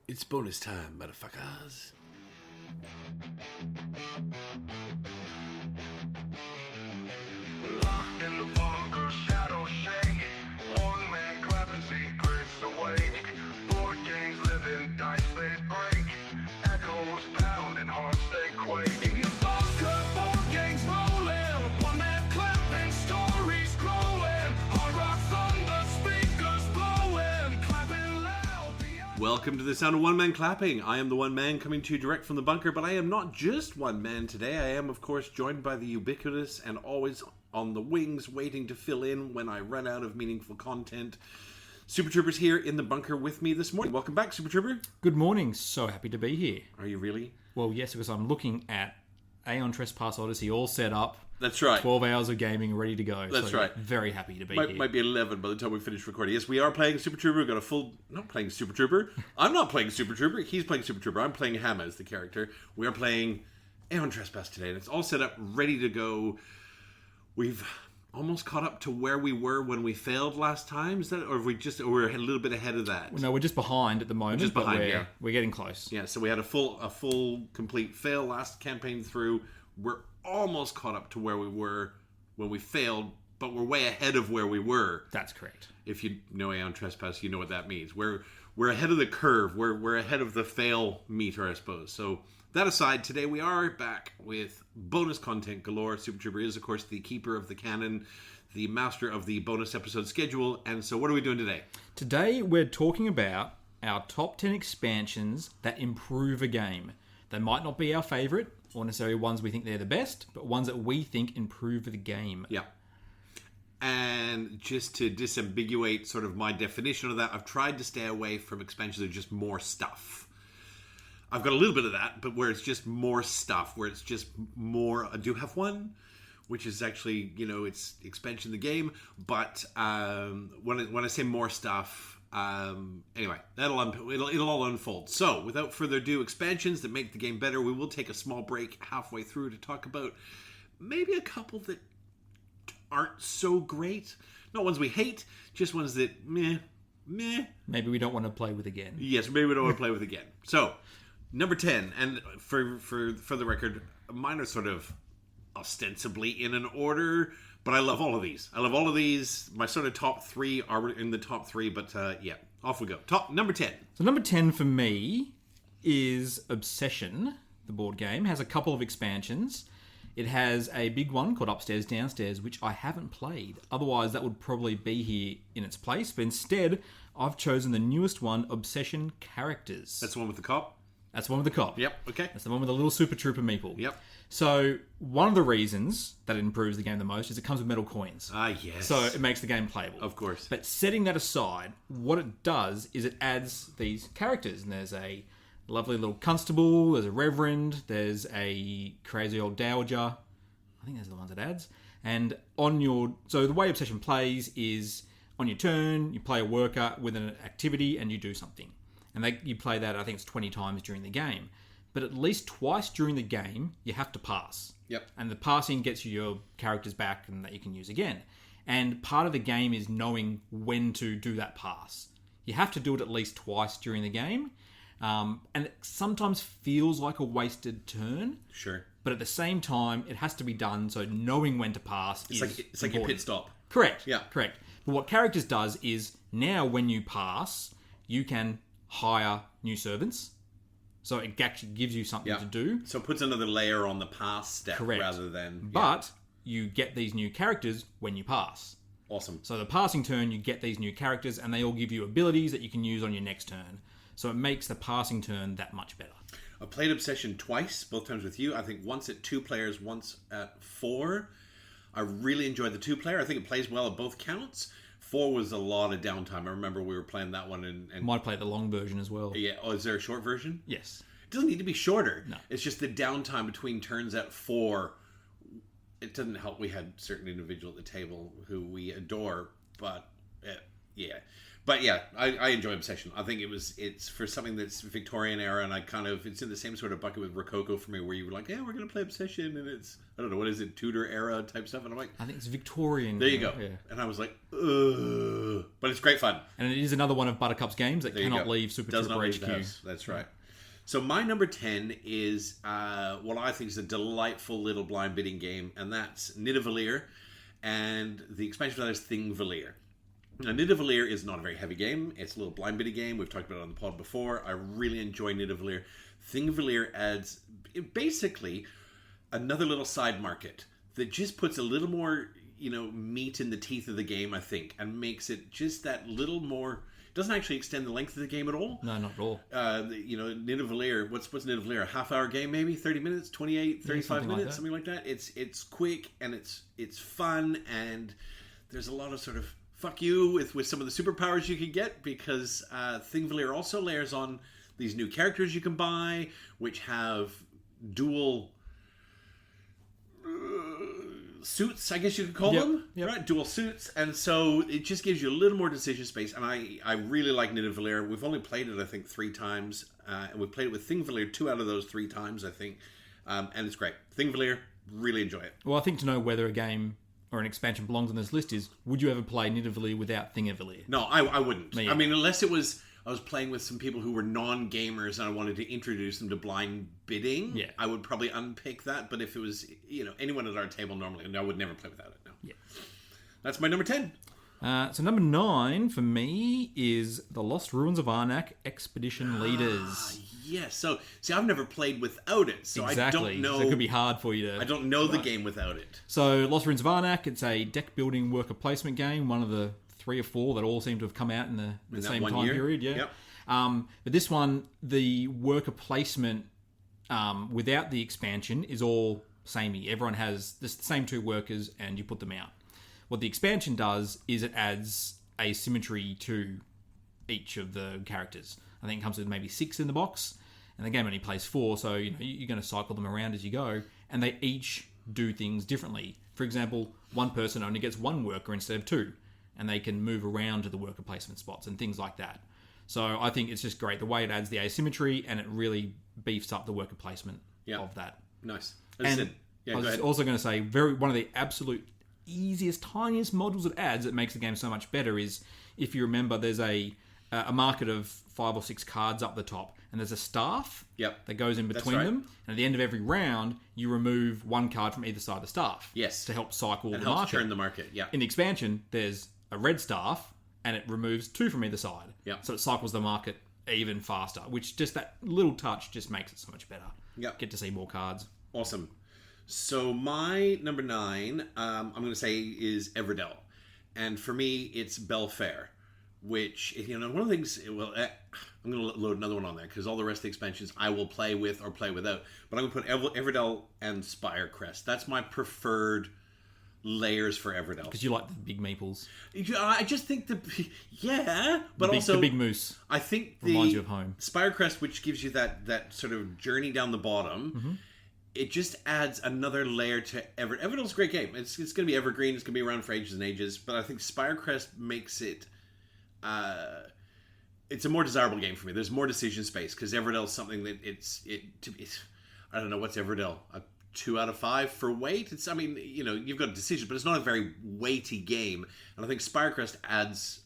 It's bonus time, motherfuckers. Locked in the bunker, shadows shake. One man clapping secrets awake. Board games living, dice they break. Echoes pounding, hearts they quake. In the bunker, board games rolling. One man clapping, stories growing. Hard rock thunder, speakers blowing. Clapping loud. Welcome to the sound of one man clapping. I am the one man coming to you direct from the bunker, but I am not just one man today. I am, of course, joined by the ubiquitous and always on the wings, waiting to fill in when I run out of meaningful content. Super Trooper's here in the bunker with me this morning. Welcome back, Super Trooper. Good morning. So happy to be here. Are you really? Well, yes, because I'm looking at Aeon Trespass Odyssey all set up. That's right. 12 hours of gaming ready to go. That's right. Very happy to be here. Might be 11 by the time we finish recording. Yes, we are playing Super Trooper. We've got a full... Not playing Super Trooper. I'm not playing Super Trooper. He's playing Super Trooper. I'm playing Hamma as the character. We are playing Aeon Trespass today, and it's all set up, ready to go. We've almost caught up to where we were when we failed last time. Is that, or we're a little bit ahead of that? No, we're just behind at the moment. Just behind, but yeah. We're getting close. Yeah, so we had a full, complete fail last campaign through. We're almost caught up to where we were when we failed, but we're way ahead of where we were. That's correct. If you know Aeon Trespass, you know what that means. We're ahead of the curve. We're ahead of the fail meter, I suppose. So that aside, today we are back with bonus content galore. Super Trooper is, of course, the keeper of the canon, the master of the bonus episode schedule. And so what are we doing today? Today we're talking about our top 10 expansions that improve a game. They might not be our favourite, or necessarily ones we think they're the best, but ones that we think improve the game. Yeah. And just to disambiguate sort of my definition of that, I've tried to stay away from expansions that are just more stuff. I've got a little bit of that, but where it's just more stuff, where it's just more... I do have one, which is actually, it's expansion of the game, but when I say more stuff... anyway, it'll all unfold. So, without further ado, expansions that make the game better. We will take a small break halfway through to talk about maybe a couple that aren't so great. Not ones we hate, just ones that meh. Maybe we don't want to play with again. Yes, maybe we don't want to play with again. So, number 10, and for the record, mine are sort of ostensibly in an order. But I love all of these. My sort of top three are in the top three, but yeah, off we go. Number 10. So number 10 for me is Obsession. The board game has a couple of expansions. It has a big one called Upstairs Downstairs, which I haven't played. Otherwise, that would probably be here in its place. But instead, I've chosen the newest one, Obsession Characters. That's the one with the cop? That's the one with the cop. Yep, okay. That's the one with the little Super Trooper meeple. Yep. So, one of the reasons that it improves the game the most is it comes with metal coins. Ah, yes. So, it makes the game playable. Of course. But setting that aside, what it does is it adds these characters. And there's a lovely little constable, there's a reverend, there's a crazy old dowager. I think those are the ones it adds. And so the way Obsession plays is on your turn, you play a worker with an activity and you do something. And you play that, I think it's 20 times during the game. But at least twice during the game, you have to pass. Yep. And the passing gets you your characters back and that you can use again. And part of the game is knowing when to do that pass. You have to do it at least twice during the game. And it sometimes feels like a wasted turn. Sure. But at the same time, it has to be done, so knowing when to pass is It's like your pit stop. Correct. Yeah. Correct. But what Characters does is, now when you pass, you can hire new servants. So it actually gives you something to do. So it puts another layer on the pass step. Correct. Rather than... But you get these new characters when you pass. Awesome. So the passing turn, you get these new characters, and they all give you abilities that you can use on your next turn. So it makes the passing turn that much better. I played Obsession twice, both times with you. I think once at 2 players, once at 4. I really enjoyed the 2-player. I think it plays well at both counts. 4 was a lot of downtime. I remember we were playing that one. And Might play the long version as well. Yeah. Oh, is there a short version? Yes. It doesn't need to be shorter. No. It's just the downtime between turns at 4. It doesn't help. We had certain individual at the table who we adore, but yeah. But yeah, I enjoy Obsession. I think it's for something that's Victorian era, and it's in the same sort of bucket with Rococo for me, where you were like, yeah, we're going to play Obsession, and it's, I don't know, what is it, Tudor era type stuff, and I'm like, I think it's Victorian. there you go. Yeah. And I was like, ugh. But it's great fun. And it is another one of Buttercup's games that There you cannot go. leave Super Does Trooper not leave HQ. the house. That's right. So my number 10 is what I think is a delightful little blind bidding game, and that's Nidavellir, and the expansion for that is Thingvellir. Now, Nidavellir is not a very heavy game. It's a little blind bidding game. We've talked about it on the pod before. I really enjoy Nidavellir. Thingvellir adds basically another little side market that just puts a little more, meat in the teeth of the game, I think, and makes it just that little more. Doesn't actually extend the length of the game at all. No, not at all. Nidavellir, what's Nidavellir? A half-hour game, maybe 30 minutes, 28, 35 minutes, something like that. It's quick and it's fun, and there's a lot of sort of fuck you with some of the superpowers you can get, because Thingvellir also layers on these new characters you can buy, which have dual suits, I guess you could call them, right? Dual suits, and so it just gives you a little more decision space. And I really like Nidavellir. We've only played it, I think, 3 times, and we played it with Thingvellir 2 out of those 3 times, I think, and it's great. Thingvellir, really enjoy it. Well, I think to know whether a game or an expansion belongs on this list is, would you ever play Nidavellir without Thingvellir? No, I wouldn't. Me I mean, unless it was I was playing with some people who were non-gamers and I wanted to introduce them to blind bidding, I would probably unpick that. But if it was, anyone at our table normally, I would never play without it. No. Yeah. That's my number 10. So number 9 for me is The Lost Ruins of Arnak Expedition Leaders. Yes. So, see, I've never played without it, so Exactly. I don't know. So it could be hard for you to... I don't know the game without it. So Lost Ruins of Arnak, it's a deck-building worker placement game, one of the 3 or 4 that all seem to have come out in the same time period. Yeah. Yep. But this one, the worker placement without the expansion is all samey. Everyone has the same 2 workers and you put them out. What the expansion does is it adds asymmetry to each of the characters. I think it comes with maybe 6 in the box, and the game only plays 4, so you're going to cycle them around as you go, and they each do things differently. For example, one person only gets 1 worker instead of 2, and they can move around to the worker placement spots and things like that. So I think it's just great, the way it adds the asymmetry, and it really beefs up the worker placement of that. Nice. And I was also going to say, one of the absolute easiest, tiniest modules it adds that makes the game so much better is, if you remember, there's a market of 5 or 6 cards up the top, and there's a staff that goes in between them, and at the end of every round you remove 1 card from either side of the staff to help cycle the market. Turn the market. In the expansion there's a red staff and it removes 2 from either side, so it cycles the market even faster, which just that little touch just makes it so much better. Get to see more cards. Awesome. So my number 9, I'm going to say, is Everdell. And for me, it's Belfair, which, one of the things, I'm going to load another one on there, because all the rest of the expansions I will play with or play without. But I'm going to put Everdell and Spirecrest. That's my preferred layers for Everdell. Because you like the big meeples. I just think but the big moose. I think reminds you of home. Spirecrest, which gives you that sort of journey down the bottom, it just adds another layer to Everdell's a great game. It's going to be evergreen. It's going to be around for ages and ages. But I think Spirecrest makes it... it's a more desirable game for me. There's more decision space, because Everdell's something that it's I don't know, what's Everdell? A 2 out of 5 for weight? You've got decisions, but it's not a very weighty game. And I think Spirecrest adds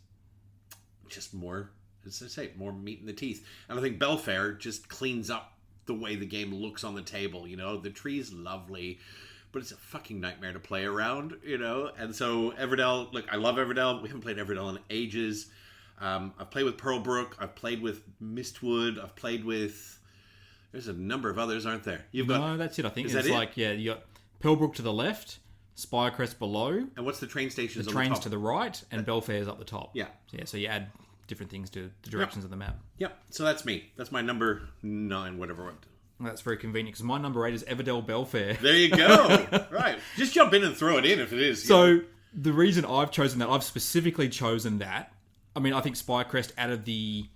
just more, as I say, more meat in the teeth. And I think Belfair just cleans up the way the game looks on the table. The tree's lovely, but it's a fucking nightmare to play around, And so Everdell, look, I love Everdell. We haven't played Everdell in ages. I've played with Pearlbrook. I've played with Mistwood. I've played with... There's a number of others, aren't there? No, that's it, I think. It's like, you got Pearlbrook to the left, Spirecrest below. And what's the train stations on the top? The trains to the right, and Belfair's up the top. Yeah. So you add different things to the directions of the map. Yep. So that's me. That's my number 9, whatever. Well, that's very convenient, because my number 8 is Everdell Belfair. There you go. Right. Just jump in and throw it in if it is. So the reason I've chosen that, I've specifically chosen that. I mean, I think Spirecrest out of the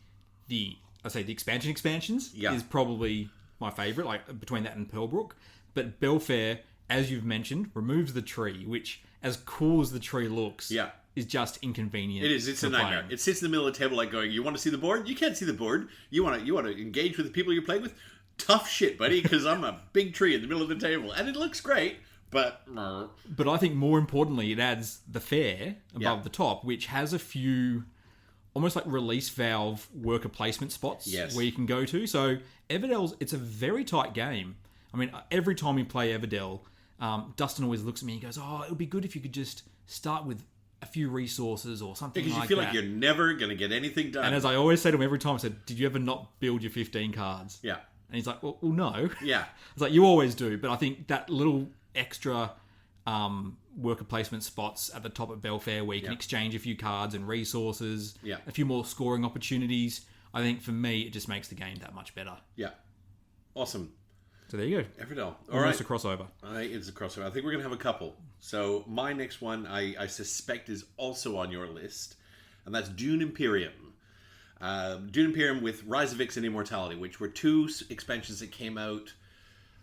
expansions is probably my favourite, like between that and Pearlbrook. But Belfair, as you've mentioned, removes the tree, which, as cool as the tree looks, is just inconvenient. It is. It's a for nightmare. playing. It sits in the middle of the table like going, you want to see the board? You can't see the board. You want to engage with the people you're playing with? Tough shit, buddy, because I'm a big tree in the middle of the table. And it looks great, but... But I think more importantly, it adds the fair above Yeah. the top, which has a few almost like release valve worker placement spots Yes. where you can go to. So Everdell's, it's a very tight game. I mean, every time we play Everdell, Dustin always looks at me and goes, oh, it would be good if you could just start with a few resources or something Because you like feel that. like you're never going to get anything done. And as I always say to him every time, I said, did you ever not build your 15 cards? Yeah. And he's like, well no. Yeah. It's like, you always do. But I think that little extra worker placement spots at the top of Belfair where you can exchange a few cards and resources, Yeah. a few more scoring opportunities, I think for me, it just makes the game that much better. Yeah. Awesome. So there you go. Everdell. All Almost right. a crossover. It's a crossover. I think we're going to have a couple. So my next one, I suspect, is also on your list, and that's Dune Imperium. Dune Imperium with Rise of Ix and Immortality, which were two expansions that came out,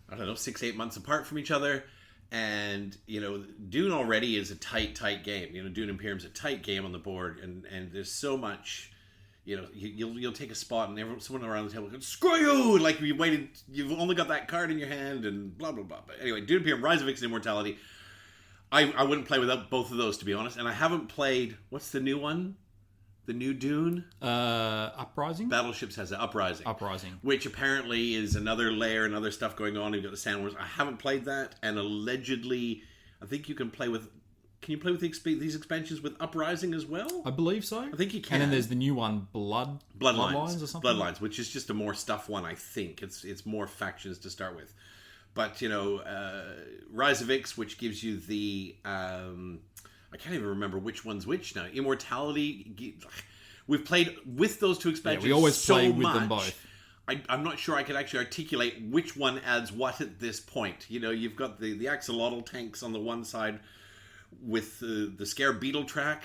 I don't know, 6-8 months apart from each other. And, you know, Dune already is a tight game. You know, Dune Imperium's a tight game on the board, and there's so much... You know, you'll take a spot and someone around the table goes, screw you! Like, you've only got that card in your hand and blah, blah, blah. But anyway, Dune Imperium, Rise of Ix and Immortality. I wouldn't play without both of those, to be honest. And I haven't played, what's the new one? The new Dune? Uprising? Battleships has an Uprising. Uprising. Which apparently is another layer and other stuff going on. You've got the Sand Wars. I haven't played that. And allegedly, I think you can play with... Can you play with these expansions with Uprising as well? I believe so. I think you can. And then there's the new one, Bloodlines or something. Bloodlines, which is just a more stuff one, I think. It's more factions to start with. But, you know, Rise of Ix, which gives you the... I can't even remember which one's which now. Immortality... We've played with those two expansions we always so play with much. them both. I'm not sure I could actually articulate which one adds what at this point. You know, you've got the axolotl tanks on the one side... with the Scare Beetle track.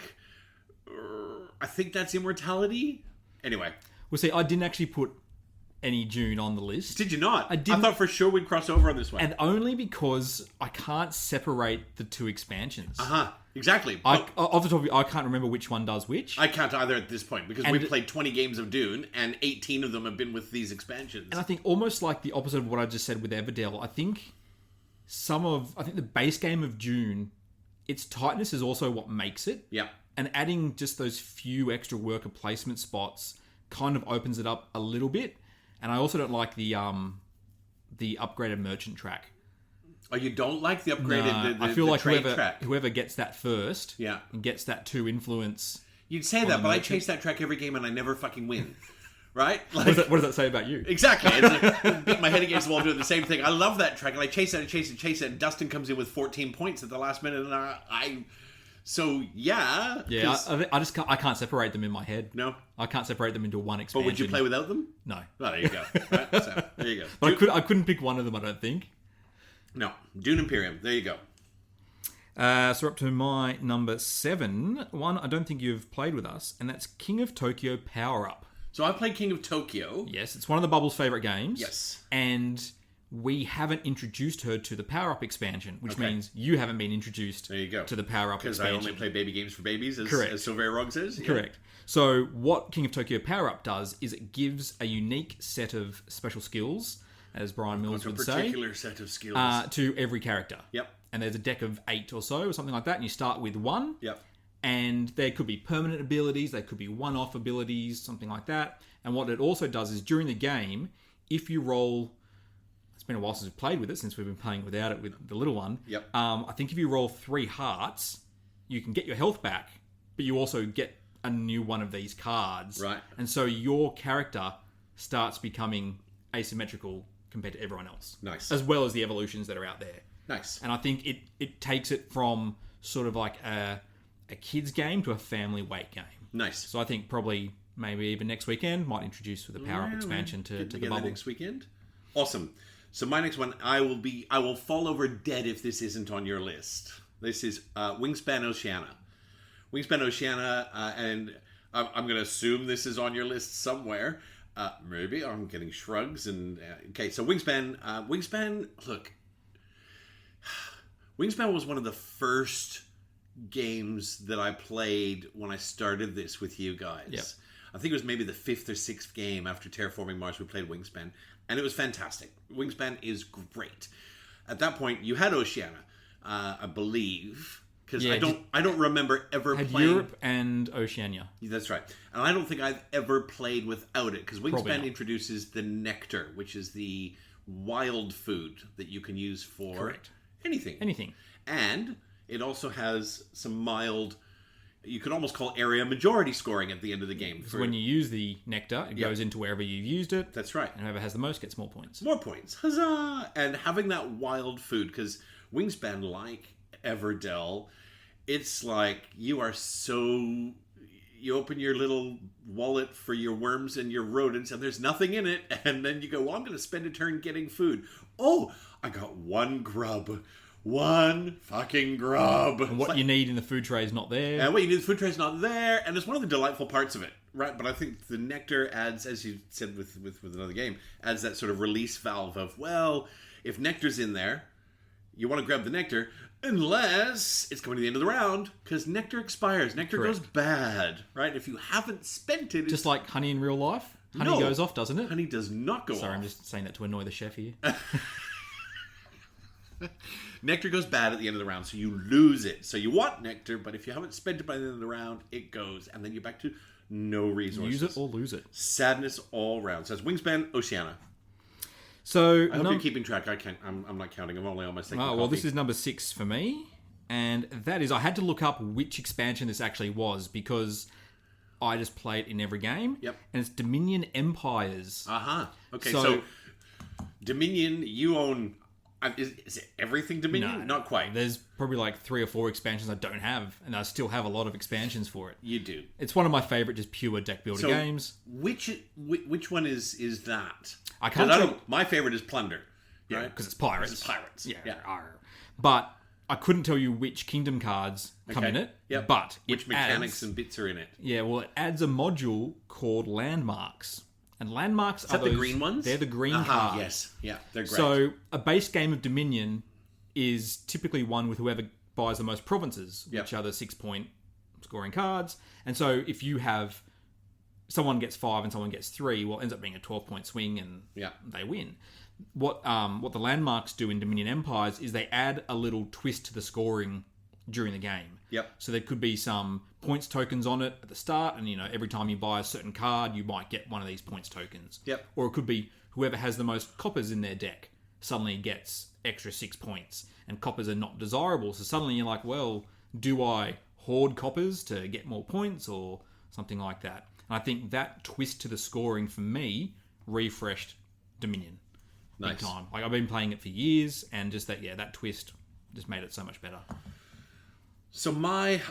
I think that's Immortality. Anyway. Well, see, I didn't actually put any Dune on the list. Did you not? I didn't. thought for sure we'd cross over on this one. And only because I can't separate the two expansions. Exactly. Off the top of it, I can't remember which one does which. I can't either at this point because And- we've played 20 games of Dune and 18 of them have been with these expansions. And I think almost like the opposite of what I just said with Everdell, I think the base game of Dune, its tightness is also what makes it. Yeah. And adding just those few extra worker placement spots kind of opens it up a little bit. And I also don't like the upgraded merchant track. Oh, you don't like the upgraded I feel the like trade track? whoever gets that first Yeah. and gets that 2 influence. You'd say that, the but I merchant. chase that track every game and I never fucking win. Right? Like, What does that say about you? exactly. I beat my head against the wall doing the same thing. I love that track, and I chase it and chase it and chase it, and Dustin comes in with 14 points at the last minute, and so, yeah. Yeah, I can't separate them in my head. No? I can't separate them into one But expansion. would you play without them? No. Oh, there you go. Right, so, there you go. But I couldn't pick one of them, I don't think. No. Dune Imperium. There you go. So we're up to my number 7. One I don't think you've played with us, and that's King of Tokyo Power Up. So I played King of Tokyo. Yes, it's one of the Bubble's favourite games. Yes. And we haven't introduced her to the Power Up expansion, which Okay. means you haven't been introduced There you go. to the Power Up Because expansion. I only play baby games for babies, as Correct. Sylvain Rogg says. Yeah. Correct. So what King of Tokyo Power Up does is it gives a unique set of special skills, as Brian Mills It's a would say, particular set of skills. to every character. Yep. And there's a deck of 8 or so, or something like that, and you start with 1. Yep. And there could be permanent abilities, there could be one-off abilities, something like that. And what it also does is during the game, if you roll... It's been a while since we've played with it, since we've been playing without it with the little one. Yep. I think if you roll 3 hearts, you can get your health back, but you also get a new one of these cards. Right. And so your character starts becoming asymmetrical compared to everyone else. Nice. As well as the evolutions that are out there. Nice. And I think it takes it from sort of like a kid's game to a family weight game. Nice. So I think probably maybe even next weekend might introduce with the Power Up expansion to the Together bubble. next weekend. Awesome. So my next one, I will fall over dead if this isn't on your list. This is Wingspan Oceania. Wingspan Oceania, and I'm going to assume this is on your list somewhere. Maybe I'm getting shrugs and okay. So Wingspan. Look, Wingspan was one of the first games that I played when I started this with you guys. Yep. I think it was maybe the 5th or 6th game after Terraforming Mars we played Wingspan, and it was fantastic. Wingspan is great. At that point, you had Oceania, I believe, because Yeah, I don't remember ever Had playing. Europe and Oceania. That's right, and I don't think I've ever played without it because Probably Wingspan not. introduces the nectar, which is the wild food that you can use for Correct. anything. And it also has some mild, you could almost call area majority scoring at the end of the game. So when you use the nectar, it goes into wherever you've used it, That's right. and whoever has the most gets more points. More points. Huzzah! And having that wild food, because Wingspan, like Everdell, it's like you are so... You open your little wallet for your worms and your rodents, and there's nothing in it, and then you go, well, I'm going to spend a turn getting food. Oh, I got one grub. One fucking grub. And what you need in the food tray is not there. And what you need, the food tray is not there, and it's one of the delightful parts of it, right? But I think the nectar adds, as you said with another game, adds that sort of release valve of, well, if nectar's in there, you want to grab the nectar, unless it's coming to the end of the round, because nectar expires. Nectar goes bad, right? If you haven't spent it, Just like honey in real life. Honey No. goes off, doesn't it? honey does not go Sorry, off. I'm just saying that to annoy the chef here. Nectar goes bad at the end of the round, so you lose it. So you want nectar, but if you haven't spent it by the end of the round, it goes, and then you're back to no resources. Use it or lose it. Sadness all round. So it's Wingspan, Oceania. So, I hope you're keeping track. I can't. I'm not counting. I'm only on my second. oh, well, copy. this is number 6 for me. And that is, I had to look up which expansion this actually was because I just play it in every game. Yep. And it's Dominion Empires. Okay, So- so Dominion, you own. Is it everything Dominion? No, Not quite. There's probably like 3 or 4 expansions I don't have, and I still have a lot of expansions for it. You do. It's one of my favorite just pure deck builder So games. which one is that? I can't 'Cause tell- don't- my favorite is Plunder. Yeah, right? because it's pirates. It's pirates. Yeah. arr. But I couldn't tell you which kingdom cards come Okay. in it. Yep. But Which it mechanics adds, and bits are in it? Yeah, well, it adds a module called landmarks. And landmarks Is that the green ones? They're the green Aha, cards. yes. Yeah, they're great. So a base game of Dominion is typically won with whoever buys the most provinces, Yep. which are the 6-point scoring cards. And so if you have someone gets 5 and someone gets 3, well, it ends up being a 12-point swing and Yeah. they win. What the landmarks do in Dominion Empires is they add a little twist to the scoring during the game. Yep. So there could be some points tokens on it at the start, and every time you buy a certain card, you might get one of these points tokens. Yep. Or it could be whoever has the most coppers in their deck suddenly gets extra 6 points, and coppers are not desirable. So suddenly you're like, well, do I hoard coppers to get more points or something like that? And I think that twist to the scoring for me refreshed Dominion. Nice. Big time. Like I've been playing it for years, and just that twist just made it so much better. So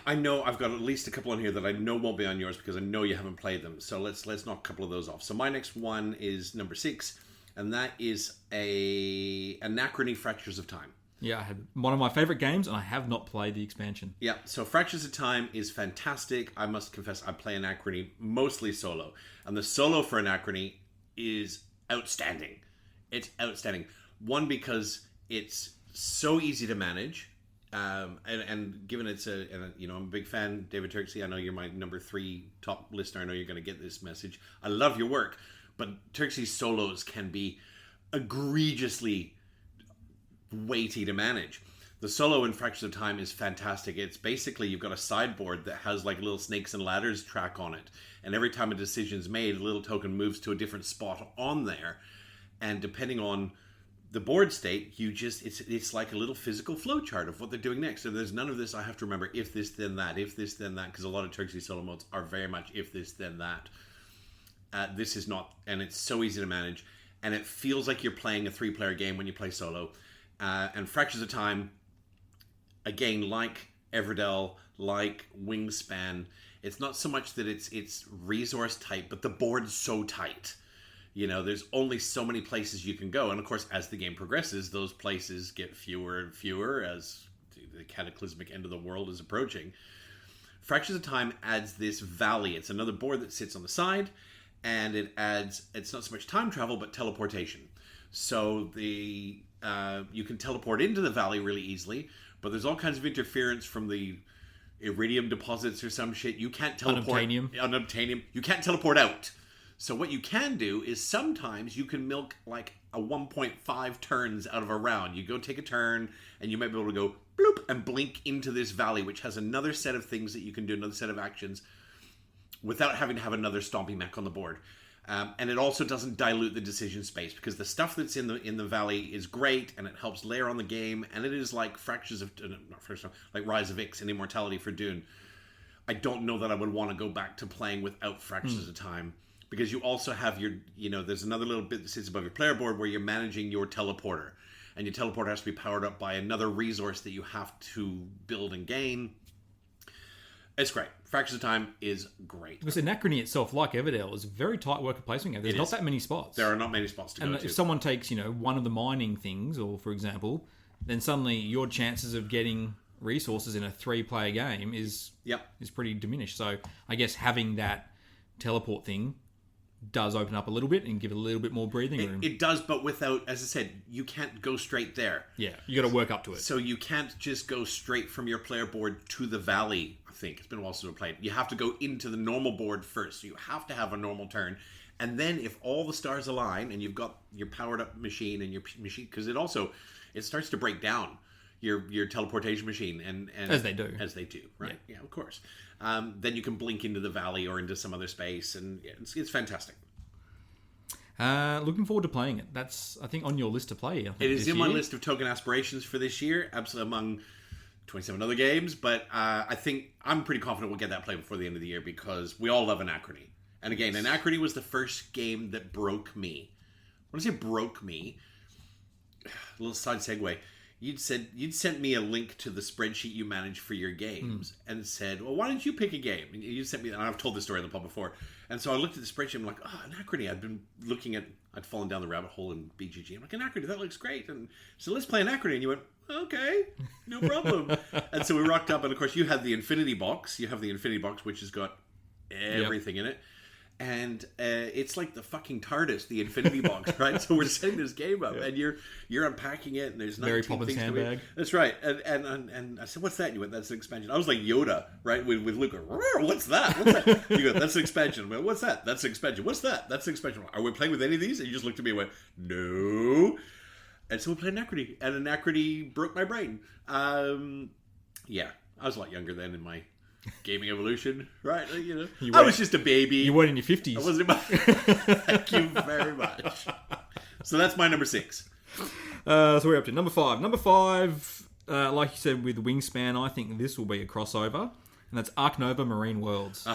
I know I've got at least a couple on here that I know won't be on yours because I know you haven't played them. So let's knock a couple of those off. So my next one is number 6, and that is a Anachrony Fractures of Time. Yeah, I had one of my favorite games, and I have not played the expansion. Yeah, so Fractures of Time is fantastic. I must confess, I play Anachrony mostly solo, and the solo for Anachrony is outstanding. It's outstanding. One, because it's so easy to manage. And given I'm a big fan, David Turksey. I know you're my number 3 top listener. I know you're going to get this message. I love your work, but Turksey's solos can be egregiously weighty to manage. The solo in Fractures of Time is fantastic. It's basically you've got a sideboard that has like a little snakes and ladders track on it, and every time a decision's made, a little token moves to a different spot on there, and depending on the board state, it's like a little physical flow chart of what they're doing next. So there's none of this I have to remember if this then that, if this then that, because a lot of Turksey solo modes are very much if this then that. This is not, and it's so easy to manage, and it feels like you're playing a 3-player game when you play solo. And Fractures of Time, again, like Everdell, like Wingspan, it's not so much that it's resource tight, but the board's so tight. There's only so many places you can go. And of course, as the game progresses, those places get fewer and fewer as the cataclysmic end of the world is approaching. Fractures of Time adds this valley. It's another board that sits on the side, and it's not so much time travel, but teleportation. So you can teleport into the valley really easily, but there's all kinds of interference from the iridium deposits or some shit. You can't teleport. Unobtainium. You can't teleport out. So what you can do is sometimes you can milk like a 1.5 turns out of a round. You go take a turn, and you might be able to go bloop and blink into this valley, which has another set of things that you can do, another set of actions, without having to have another stomping mech on the board. And it also doesn't dilute the decision space, because the stuff that's in the valley is great, and it helps layer on the game, and it is like like Rise of Ix and Immortality for Dune. I don't know that I would want to go back to playing without Fractions of Time, because you also have your, there's another little bit that sits above your player board where you're managing your teleporter, and your teleporter has to be powered up by another resource that you have to build and gain. It's great. Fractions of Time is great. Because Anachrony itself, like Everdell, is a very tight worker placement game. There's not that many spots. There are not many spots to go to. And if someone takes, one of the mining things, or for example, then suddenly your chances of getting resources in a 3-player game is pretty diminished. So I guess having that teleport thing does open up a little bit and give it a little bit more breathing room. It does, but without, as I said, you can't go straight there. Yeah, you got to work up to it. So you can't just go straight from your player board to the valley, I think. It's been a while since I played. You have to go into the normal board first. So you have to have a normal turn. And then if all the stars align and you've got your powered up machine and your machine, because it starts to break down your teleportation machine. And As they do, right? Yeah, of course. Then you can blink into the valley or into some other space, and it's fantastic. Looking forward to playing it. That's, I think, on your list to play. It is in my list of token aspirations for this year, absolutely among 27 other games. But I think I'm pretty confident we'll get that played before the end of the year, because we all love Anachrony. And again, Anachrony was the first game that broke me. When I say broke me, a little side segue. You'd sent me a link to the spreadsheet you manage for your games, and said, well, why don't you pick a game? And you sent me, and I've told this story on the pod before. And so I looked at the spreadsheet, and I'm like, Anachrony. I'd fallen down the rabbit hole in BGG. I'm like, Anachrony, that looks great. And so let's play Anachrony. And you went, okay, no problem. And so we rocked up, and of course you had the Infinity Box. You have the Infinity Box, which has got everything in it. And it's like the fucking TARDIS, the Infinity Box, right? So we're setting this game up, and you're unpacking it, and there's Mary 19 Poppins things handbag. That's right. And I said, "What's that?" And you went, "That's an expansion." I was like Yoda, right? With Luke, "What's that? What's that?" You go, "That's an expansion." I went, "What's that?" "That's an expansion." "What's that?" "That's an expansion." "Are we playing with any of these?" And you just looked at me and went, "No." And so we played Anachrony, and Anachrony broke my brain. Yeah, I was a lot younger then in my gaming evolution, right? I was just a baby. You weren't in your 50s. I wasn't in my... Thank you very much. So that's my number 6. So we're up to number 5. Number 5, like you said, with Wingspan, I think this will be a crossover, and that's Ark Nova Marine Worlds.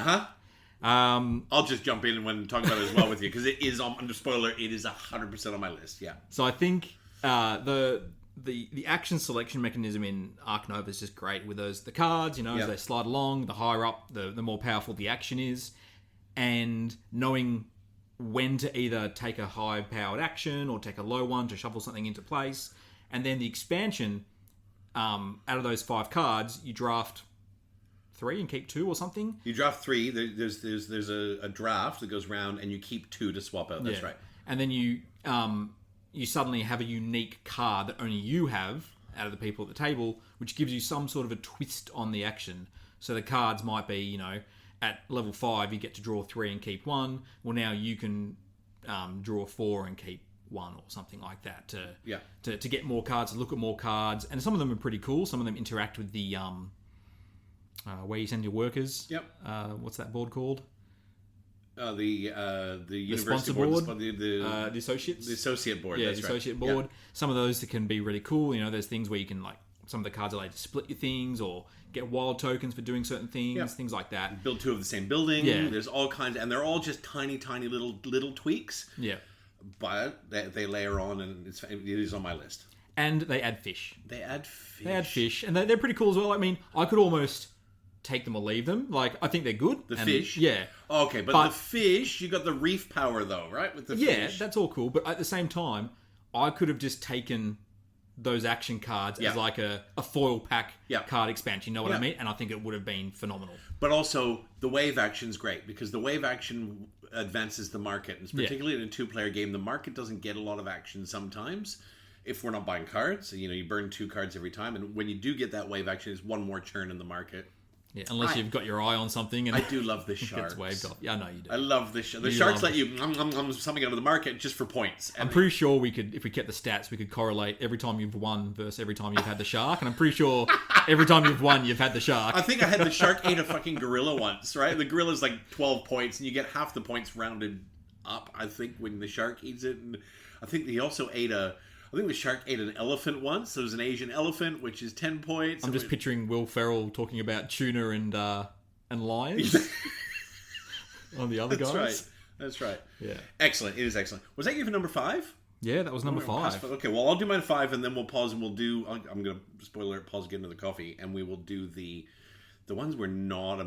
I'll just jump in when talking about it as well with you, because it is, under spoiler, it is 100% on my list, yeah. So I think the action selection mechanism in Ark Nova is just great with the cards, as they slide along, the higher up, the more powerful the action is, and knowing when to either take a high-powered action or take a low one to shuffle something into place. And then the expansion, out of those 5 cards, you draft 3 and keep 2 or something. You draft 3, there's a draft that goes around, and you keep 2 to swap out, that's right. And then you suddenly have a unique card that only you have out of the people at the table, which gives you some sort of a twist on the action. So the cards might be, at level 5, you get to draw 3 and keep 1. Well, now you can draw 4 and keep 1 or something like that to get more cards, to look at more cards. And some of them are pretty cool. Some of them interact with the where you send your workers. Yep. What's that board called? The university sponsor board, the associates, the associate board. Yeah, that's the right. associate board. Yeah. Some of those that can be really cool. There's things where you can some of the cards allow you to split your things or get wild tokens for doing certain things, things like that. Build 2 of the same building. Yeah. There's all kinds, and they're all just tiny little tweaks. Yeah, but they layer on, and it is on my list. And they add fish. They add fish, and they're pretty cool as well. I mean, I could almost take them or leave them. I think they're good. The fish? Yeah. Okay, but the fish, you got the reef power, though, right? With the fish. Yeah, that's all cool. But at the same time, I could have just taken those action cards as a foil pack card expansion. You know what I mean? And I think it would have been phenomenal. But also, the wave action's great, because the wave action advances the market. And particularly in a 2-player game, the market doesn't get a lot of action sometimes. If we're not buying cards, you burn 2 cards every time. And when you do get that wave action, it's 1 more churn in the market. Yeah, unless you've got your eye on something and I do love the it sharks. gets waved off. Yeah, I know you do. I love the sharks. The You sharks love let you something out of the market just for points. I'm pretty sure we could, if we kept the stats, we could correlate every time you've won versus every time you've had the shark. And I'm pretty sure every time you've won, you've had the shark. I think I had the shark ate a fucking gorilla once, right? The gorilla's like 12 points, and you get half the points rounded up, I think, when the shark eats it. And I think he also ate I think the shark ate an elephant once. There was an Asian elephant, which is 10 points. I'm just picturing Will Ferrell talking about tuna and lions on the other guys. That's right. Yeah. Excellent. It is excellent. Was that you for number 5? Yeah, that was number 5. Okay, well, I'll do mine 5, and then we'll pause, and we'll do... I'm going to, spoiler alert, pause, get into the coffee, and we will do the ones we're not a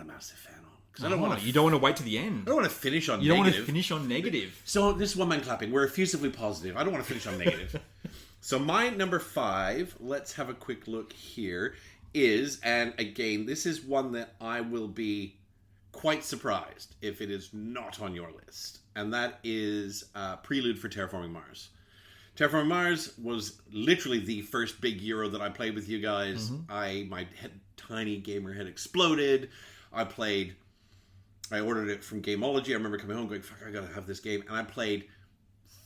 massive fan of. Because I don't want to... You don't want to wait to the end. I don't want to finish on You don't negative. want to finish on negative. So this is one-man clapping. We're effusively positive. I don't want to finish on negative. So my number 5, let's have a quick look here, is, and again, this is one that I will be quite surprised if it is not on your list. And that is Prelude for Terraforming Mars. Terraforming Mars was literally the first big Euro that I played with you guys. My tiny gamer head exploded. I ordered it from Gameology. I remember coming home going, fuck, I gotta have this game. And I played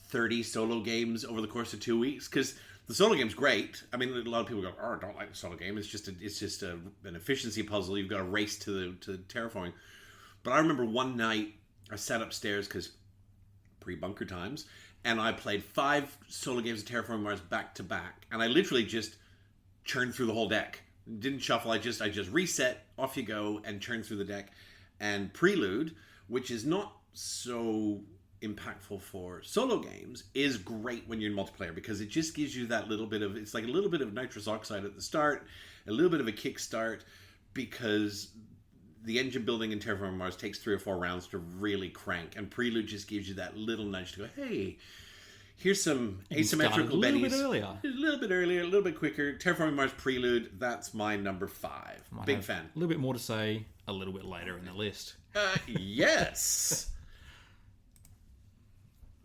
30 solo games over the course of 2 weeks. Because the solo game's great. I mean, a lot of people go, oh, I don't like the solo game. It's just an efficiency puzzle. You've got to race to terraforming. But I remember one night, I sat upstairs, because pre-bunker times, and I played 5 solo games of Terraforming Mars back to back. And I literally just churned through the whole deck. Didn't shuffle. I just reset, off you go, and churned through the deck. And Prelude, which is not so impactful for solo games, is great when you're in multiplayer, because it just gives you that little bit of... It's like a little bit of nitrous oxide at the start, a little bit of a kickstart, because the engine building in Terraforming Mars takes 3 or 4 rounds to really crank, and Prelude just gives you that little nudge to go, hey, here's some asymmetrical bennies. A little bit earlier, a little bit quicker. Terraforming Mars Prelude, that's my number 5. Big fan. A little bit more to say a little bit later in the list. Yes.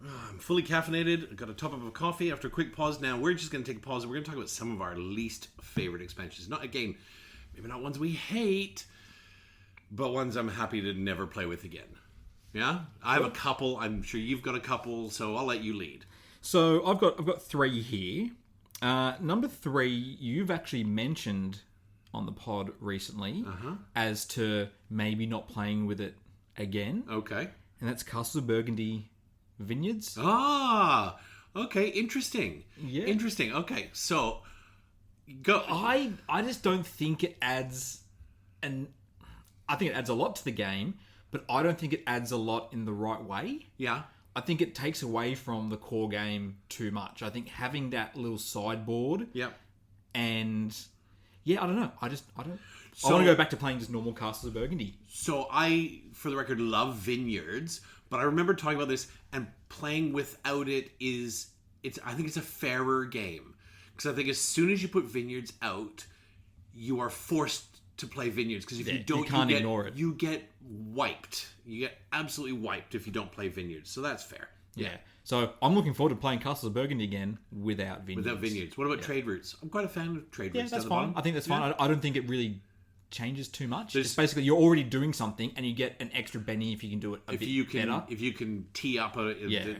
I'm fully caffeinated. I've got a top up of coffee after a quick pause. Now, we're just going to take a pause, and we're going to talk about some of our least favorite expansions. Not, again, maybe not ones we hate, but ones I'm happy to never play with again. Yeah? I have a couple. I'm sure you've got a couple, so I'll let you lead. So I've got 3 here. Number 3, you've actually mentioned on the pod recently as to maybe not playing with it again. Okay. And that's Castles of Burgundy Vineyards. Ah, okay. Interesting. Yeah. Interesting. Okay, so go. I just don't think it adds... I think it adds a lot to the game, but I don't think it adds a lot in the right way. Yeah. I think it takes away from the core game too much. I think having that little sideboard and... Yeah, I don't know. I don't... I want to go back to playing just normal Castles of Burgundy. So I, for the record, love Vineyards, but I remember talking about this, and playing without it I think it's a fairer game. Because I think as soon as you put Vineyards out, you are forced to play Vineyards, because if you don't, you can't ignore it. You get wiped. You get absolutely wiped if you don't play Vineyards. So that's fair. Yeah. So I'm looking forward to playing Castles of Burgundy again without Vineyards. What about Trade Routes? I'm quite a fan of Trade Routes. Yeah, that's fine. I think that's fine. I don't think it really changes too much. There's- It's basically you're already doing something, and you get an extra Benny if you can do it If bit you can, better. if you can tee up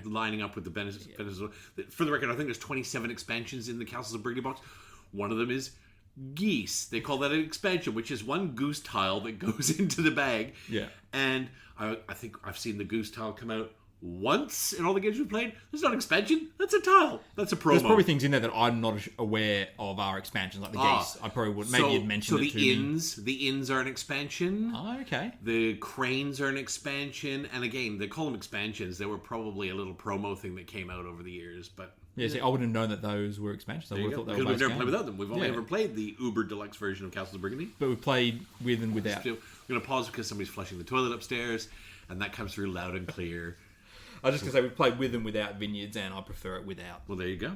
lining up with the Venezuela. For the record, I think there's 27 expansions in the Castles of Burgundy box. One of them is Geese. They call that an expansion, which is one goose tile that goes into the bag. Yeah. And I think I've seen the goose tile come out once in all the games we've played. That's not an expansion. That's a tile. That's a promo. There's probably things in there that I'm not aware of our expansions, like the geese. I probably would. Maybe you'd mention it to me. So the inns are an expansion. Oh, okay. The cranes are an expansion. And again, they call them expansions. They were probably a little promo thing that came out over the years. But Yeah, see, I wouldn't have known that those were expansions. I would have thought they because were we've never base played game. without them. We've only Yeah. ever played the uber deluxe version of Castles of Burgundy. But we've played with and without. We're going to pause because somebody's flushing the toilet upstairs. And that comes through loud and clear. I was just going to say we've played with and without Vineyards, and I prefer it without. Well, there you go.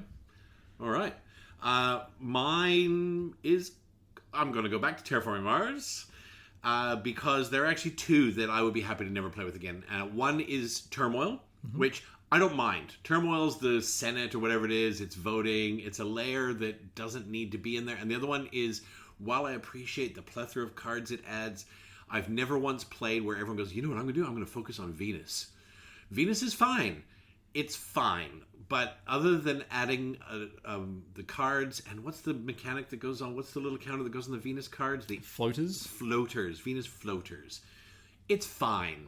All right. Mine is... I'm going to go back to Terraforming Mars because there are actually 2 that I would be happy to never play with again. One is Turmoil, which I don't mind. Turmoil's the Senate or whatever it is. It's voting. It's a layer that doesn't need to be in there. And the other one is while I appreciate the plethora of cards it adds, I've never once played where everyone goes, you know what I'm going to do? I'm going to focus on Venus. Venus is fine. It's fine. But other than adding the cards, and what's the mechanic that goes on? What's the little counter that goes on the Venus cards? The Floaters. Venus floaters. It's fine.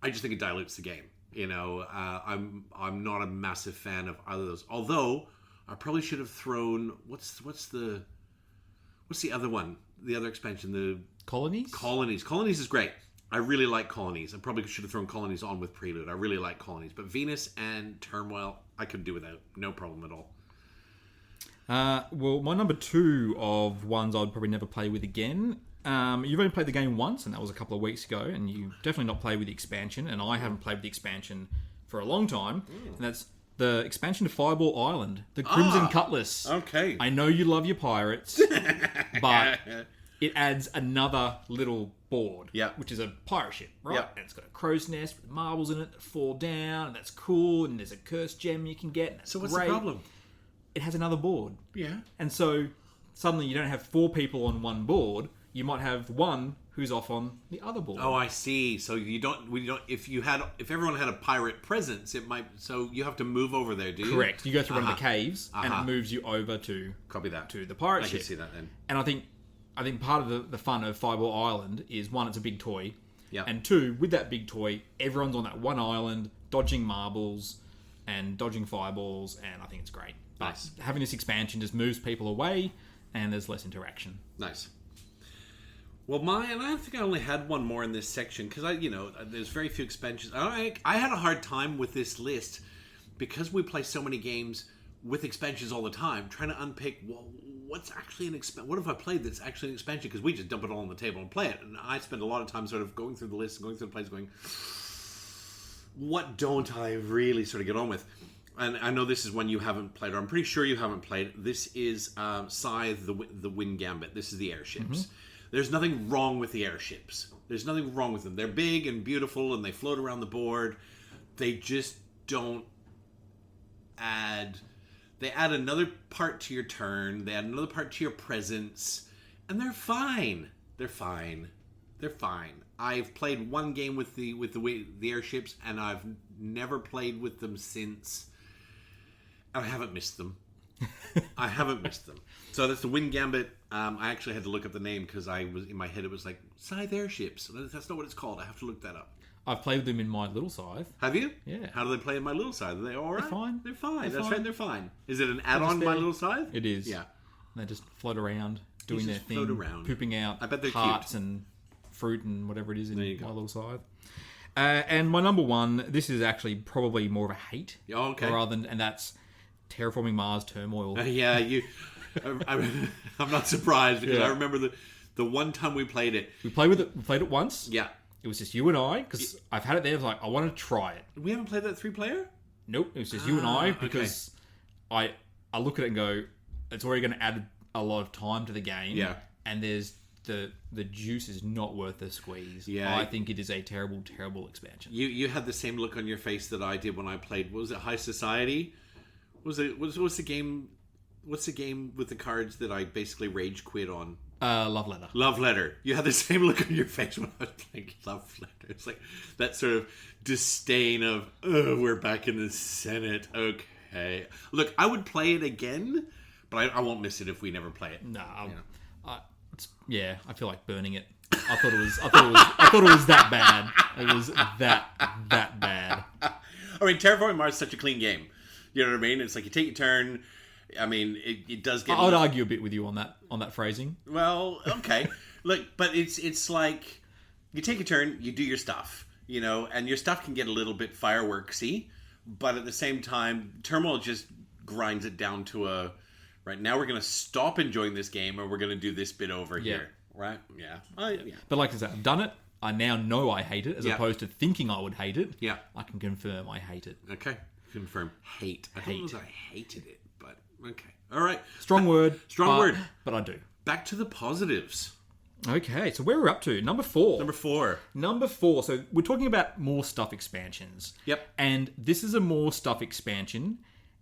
I just think it dilutes the game. You know, I'm not a massive fan of either of those. Although I probably should have thrown what's the other one? The other expansion, the Colonies? Colonies. Colonies is great. I really like Colonies. I probably should have thrown Colonies on with Prelude. I really like Colonies. But Venus and Turmoil, I could do without. No problem at all. Well, my number 2 of ones I'd probably never play with again. You've only played the game once, and that was a couple of weeks ago, and you definitely not played with the expansion, and I haven't played with the expansion for a long time, and that's the expansion to Fireball Island, the Crimson Cutlass. Okay. I know you love your pirates, but it adds another little board, Yeah. which is a pirate ship, right? Yeah. And it's got a crow's nest with marbles in it that fall down, and that's cool, and there's a cursed gem you can get, and that's So what's great. the problem? It has another board. Yeah. And so suddenly you don't have 4 people on one board. You might have one who's off on the other board. Oh, I see. So we don't. If everyone had a pirate presence, it might. So you have to move over there, do you? Correct. You go through one of the caves, and it moves you over to Copy that. to the pirate I ship. can see that then. And I think part of the fun of Fireball Island is, one, it's a big toy. Yeah. And 2, with that big toy, everyone's on that one island, dodging marbles and dodging fireballs, and I think it's great. Nice. But having this expansion just moves people away, and there's less interaction. Nice. Well, and I think I only had one more in this section because there's very few expansions. I had a hard time with this list because we play so many games with expansions all the time, trying to unpick what's actually an expansion. What have I played that's actually an expansion? Because we just dump it all on the table and play it, and I spend a lot of time sort of going through the list and going through the plays, going, what don't I really sort of get on with? And I know this is one you haven't played, or I'm pretty sure you haven't played. This is Scythe, the Wind Gambit. This is the airships. There's nothing wrong with the airships. There's nothing wrong with them. They're big and beautiful, and they float around the board. They just don't add... They add another part to your turn. They add another part to your presence. And they're fine. They're fine. They're fine. I've played one game with the airships, and I've never played with them since. And I haven't missed them. I haven't missed them. So that's the Wind Gambit. I actually had to look up the name because I was in my head. It was like Scythe airships. That's not what it's called. I have to look that up. I've played with them in my little Scythe. Have you? Yeah. How do they play in My Little Scythe? Are they all right? They're fine. They're fine. They're That's fine. right. They're fine. Is it an add-on to My Little Scythe? It is. Yeah. They just float around, doing their just thing, float around. pooping out I bet they're hearts and fruit and whatever it is in There you go. my little Scythe. And my number 1, this is actually probably more of a hate, Oh, okay. and that's Terraforming Mars Turmoil. Yeah, I'm not surprised because Yeah. I remember the one time we played it. We played it once. Yeah. It was just you and I, because I've had it there. I was like, I want to try it. We haven't played that 3-player? Nope, it was just you and I, because I look at it and go, it's already going to add a lot of time to the game. Yeah. And there's the juice is not worth the squeeze. Yeah. I think it is a terrible, terrible expansion. You had the same look on your face that I did when I played. What was it, High Society? What's the game? What's the game with the cards that I basically rage quit on? Love Letter. Love Letter. You had the same look on your face when I was playing Love Letter. It's like that sort of disdain of, oh, we're back in the Senate. Okay. Look, I would play it again, but I won't miss it if we never play it. No, I feel like burning it. I thought it was that bad. It was that bad. I mean, Terraforming Mars is such a clean game. You know what I mean? It's like you take your turn. I mean, it does get... I would argue a bit with you on that phrasing. Well, okay. Look, but it's like you take a turn, you do your stuff, and your stuff can get a little bit fireworksy, but at the same time, Turmoil just grinds it down to a, right, now we're going to stop enjoying this game and we're going to do this bit over here. Right? Yeah. Yeah. But like I said, I've done it. I now know I hate it, as Yeah. opposed to thinking I would hate it. Yeah. I can confirm I hate it. Okay. Confirm. Hate. I thought it was I hated it, but okay. All right. Strong word. Strong word. But I do. Back to the positives. Okay, so where we're up to? Number 4. Number 4. So we're talking about more stuff expansions. Yep. And this is a more stuff expansion,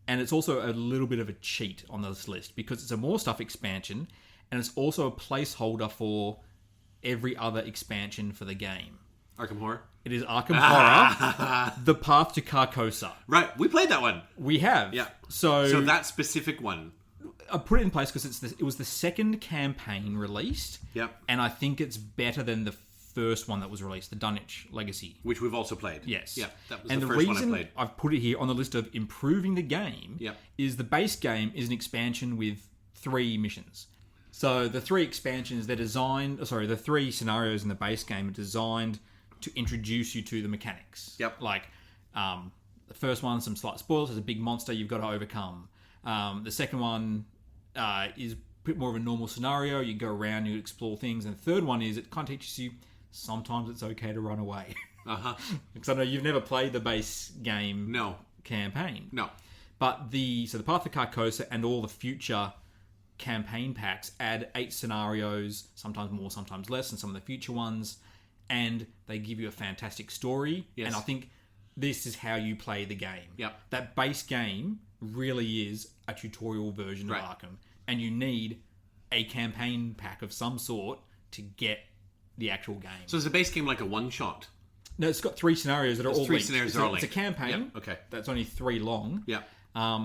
and it's also a little bit of a cheat on this list because it's a more stuff expansion, and it's also a placeholder for every other expansion for the game. Arkham Horror. It is Arkham Horror, The Path to Carcosa. Right, we played that one. We have. Yeah. So that specific one. I put it in place because it was the second campaign released. Yep. And I think it's better than the first one that was released, the Dunwich Legacy. Which we've also played. Yes. Yeah, that was and the first one I reason played. I've put it here on the list of improving the game Yep. is the base game is an expansion with 3 missions. So the 3 expansions, the 3 scenarios in the base game are designed to introduce you to the mechanics. Yep. Like, the first one, some slight spoilers, there's a big monster you've got to overcome. The second one is a bit more of a normal scenario. You go around, you explore things. And the third one is, it kind of teaches you sometimes it's okay to run away. Uh-huh. Because I know you've never played the base game No. campaign. No. But the Path of Carcosa and all the future campaign packs add 8 scenarios, sometimes more, sometimes less, and some of the future ones, and they give you a fantastic story. Yes. And I think this is how you play the game. Yep. That base game really is a tutorial version Right. of Arkham, and you need a campaign pack of some sort to get the actual game. So is the base game like a one-shot? No, it's got 3 scenarios that are all 3 linked. scenarios It's that are all It's a linked. campaign. Yeah, okay. That's only 3 long. Yeah. I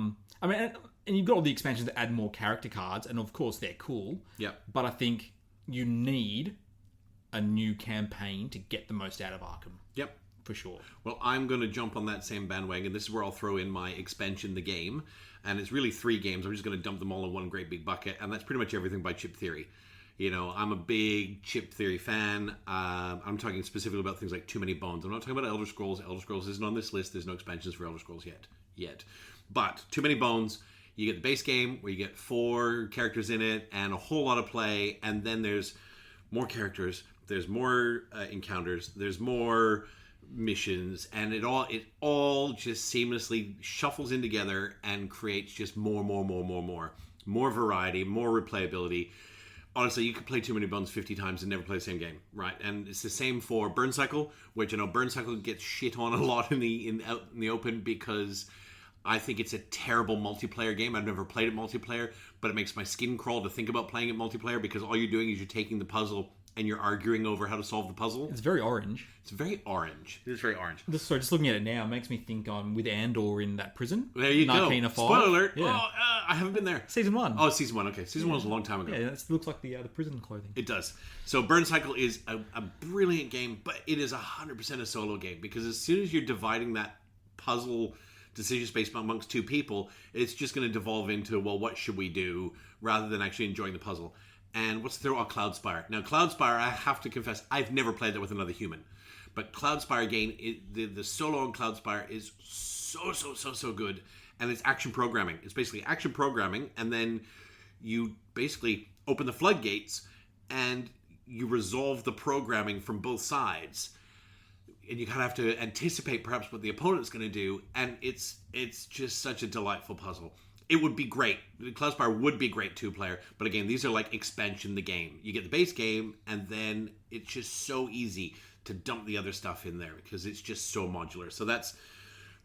mean, and you've got all the expansions that add more character cards, and of course they're cool. Yeah. But I think you need a new campaign to get the most out of Arkham, Yep. for sure. Well, I'm going to jump on that same bandwagon. This is where I'll throw in my expansion, the game. And it's really 3 games. I'm just going to dump them all in one great big bucket. And that's pretty much everything by Chip Theory. You know, I'm a big Chip Theory fan. I'm talking specifically about things like Too Many Bones. I'm not talking about Elder Scrolls. Elder Scrolls isn't on this list. There's no expansions for Elder Scrolls yet. But Too Many Bones, you get the base game where you get 4 characters in it and a whole lot of play. And then there's more characters. There's more encounters. There's more missions, and it all just seamlessly shuffles in together and creates just more variety, more replayability. Honestly, you could play Too Many Bones 50 times and never play the same game, right? And it's the same for Burn Cycle, which I know Burn Cycle gets shit on a lot out in the open because I think it's a terrible multiplayer game. I've never played it multiplayer, but it makes my skin crawl to think about playing it multiplayer because all you're doing is you're taking the puzzle and you're arguing over how to solve the puzzle. It's very orange. It's very orange. It is very orange. Just looking at it now, it makes me think I'm with Andor in that prison. There you Narkina go. 5. Spoiler alert. Yeah. Oh, I haven't been there. Season 1. Oh, season 1. Okay. Season 1 was a long time ago. Yeah, it looks like the prison clothing. It does. So Burn Cycle is a brilliant game, but it is 100% a solo game because as soon as you're dividing that puzzle decision space amongst 2 people, it's just going to devolve into, well, what should we do, rather than actually enjoying the puzzle. And what's the third one? Cloudspire. Now, Cloudspire, I have to confess, I've never played that with another human. But Cloudspire, again, the solo on Cloudspire is so good. And it's action programming. It's basically action programming, and then you basically open the floodgates, and you resolve the programming from both sides. And you kind of have to anticipate perhaps what the opponent's going to do, and it's just such a delightful puzzle. It would be great. Cloudspire would be great 2-player, but again, these are like expansion the game. You get the base game, and then it's just so easy to dump the other stuff in there because it's just so modular. So that's